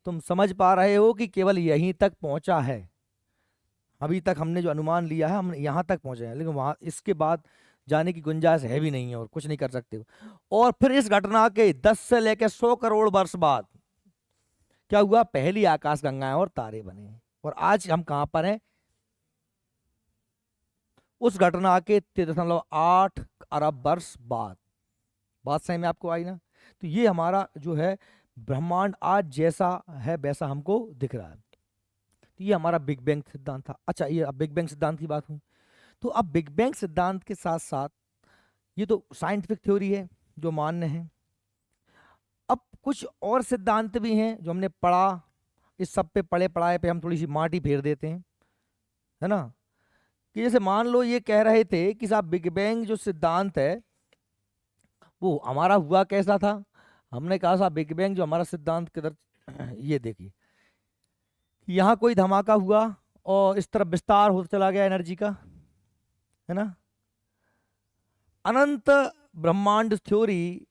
तुम समझ पा रहे हो कि केवल यहीं तक पहुंचा है, अभी तक हमने जो अनुमान लिया है हम यहां तक पहुंचे हैं, लेकिन वहां इसके बाद जाने की गुंजाइश है भी नहीं है और कुछ नहीं कर सकते हो। और फिर इस घटना के 10 से लेकर 100 करोड़ वर्ष बाद क्या हुआ, पहली आकाशगंगाएं और तारे बने। और आज हम कहां पर हैं, उस घटना के 3.8 अरब वर्ष बाद। बात सही में आपको आई ना। तो ये हमारा जो है ब्रह्मांड आज जैसा है वैसा हमको दिख रहा है। तो ये हमारा बिग बैंग सिद्धांत था। अच्छा ये अब बिग बैंग सिद्धांत की बात हुई, तो अब बिग बैंग सिद्धांत के साथ साथ ये तो साइंटिफिक थ्योरी है जो मान्य है। अब कुछ और सिद्धांत भी हैं जो हमने पढ़ा, इस सब पे पढ़े पढ़ाए पे हम थोड़ी सी माटी फेर देते हैं, है ना। कि जैसे मान लो ये कह रहे थे कि साहब बिग बैंग जो सिद्धांत है वो हमारा हुआ कैसा था। हमने कहा साहब बिग बैंग जो हमारा सिद्धांत किधर, ये देखिए यहाँ कोई धमाका हुआ और इस तरफ विस्तार होता चला गया एनर्जी का, है ना। अनंत ब्रह्मांड थ्योरी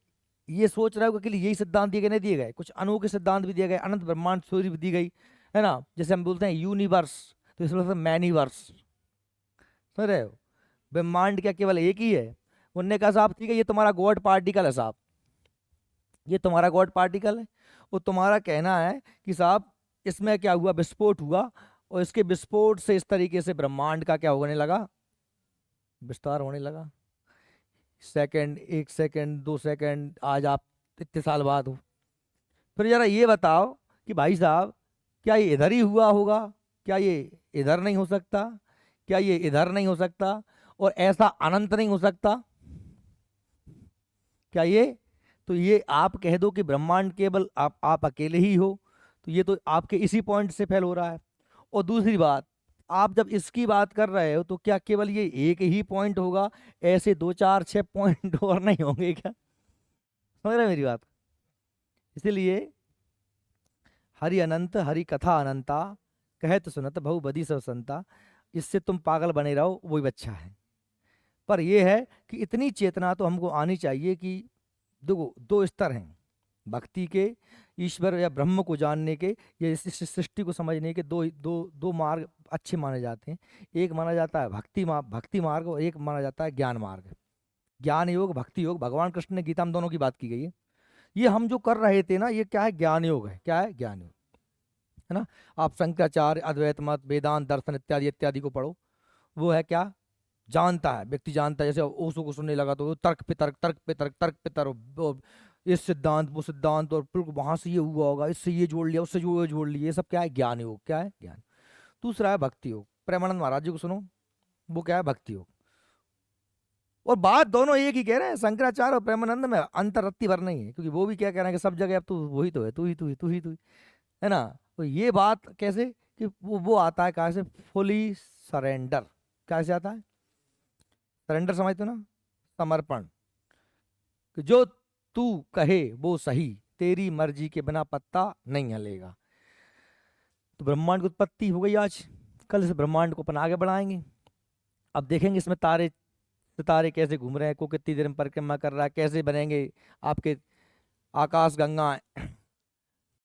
ये सोच रहा होगा कि यही सिद्धांत दिए गए, नहीं दिए गए, कुछ अनोखे सिद्धांत भी दिए गए, अनंत ब्रह्मांड थ्योरी भी दी गई, है ना। जैसे हम बोलते हैं यूनिवर्स, तो इसमें मैनीवर्स, समझ रहे हो। ब्रह्मांड क्या केवल एक ही है। उनने कहा साहब ठीक है ये तुम्हारा गॉड पार्टिकल है साहब, ये तुम्हारा गॉड पार्टिकल है, वो तुम्हारा कहना है कि साहब इसमें क्या हुआ, विस्फोट हुआ और इसके विस्फोट से इस तरीके से ब्रह्मांड का क्या होने लगा, विस्तार होने लगा। सेकंड, 1 सेकंड, 2 सेकंड, आज आप इतने साल बाद हो। फिर जरा ये बताओ कि भाई साहब, क्या ये इधर ही हुआ होगा? क्या ये इधर नहीं हो सकता? क्या ये इधर नहीं हो सकता? और ऐसा अनंत नहीं हो सकता क्या ये? तो ये आप कह दो कि ब्रह्मांड केवल आप अकेले ही हो, तो ये तो आपके इसी पॉइंट से फेल हो रहा है। और दूसरी बात, आप जब इसकी बात कर रहे हो तो क्या केवल ये एक ही पॉइंट होगा? ऐसे 2 4 6 पॉइंट और नहीं होंगे क्या? समझ रहे हैं मेरी बात? इसीलिए हरि अनंत हरि कथा अनंता, कहत सुनत बहु बदी सब संता, इससे तुम पागल बने रहो वही अच्छा है। पर यह है कि इतनी चेतना तो हमको आनी चाहिए कि दो दो स्तर हैं भक्ति के, ईश्वर या ब्रह्म को जानने के, या इस सृष्टि को समझने के। दो दो दो मार्ग अच्छे माने जाते हैं। एक माना जाता है भक्ति मार्ग, और एक माना जाता है ज्ञान मार्ग। ज्ञान योग, भक्ति योग, भगवान कृष्ण ने गीता में दोनों की बात की गई है। ये हम जो कर रहे थे ना, ये क्या है? ज्ञान योग है। क्या है? ज्ञान योग है ना। आप शंकराचार्य, अद्वैत मत, वेदांत दर्शन इत्यादि इत्यादि को पढ़ो, वो है क्या? जानता है, व्यक्ति जानता है। जैसे ओशो को सुनने लगा तो वो तर्क पे तर्क, तर्क पे तर्क, तर्क पे तर्क, और इस सिद्धांत वो सिद्धांत, और फिर वहां से ये हुआ होगा, इससे ये जोड़ लिया, उससे जो जोड़ लिया, ये सब क्या है? ज्ञान योग। क्या है? ज्ञान। दूसरा है भक्ति योग। प्रेमानंद महाराज जी को सुनो, वो क्या है? भक्ति योग। और बात दोनों एक ही कह रहे हैं, शंकराचार्य और प्रेमानंद में अंतर रत्ती भर नहीं है, क्योंकि वो भी क्या कह रहे हैं कि सब जगह अब तो वही तो है, तू ही तू ही तू ही तू ही, है ना। तो ये बात कैसे कि वो आता है कहाँ से? Fully surrender. कैसे आता है? सरेंडर समझते हो ना? समर्पण। कि जो तू कहे वो सही, तेरी मर्जी के बिना पत्ता नहीं हिलेगा। तो ब्रह्मांड की उत्पत्ति हो गई आज। कल इस ब्रह्मांड को अपन आगे बढ़ाएंगे। अब देखेंगे इसमें तारे, सितारे कैसे घूम रहे हैं, को कितनी देर में परिक्रमा कर रहा है, कैसे बनेंगे आपके आकाश गंगा,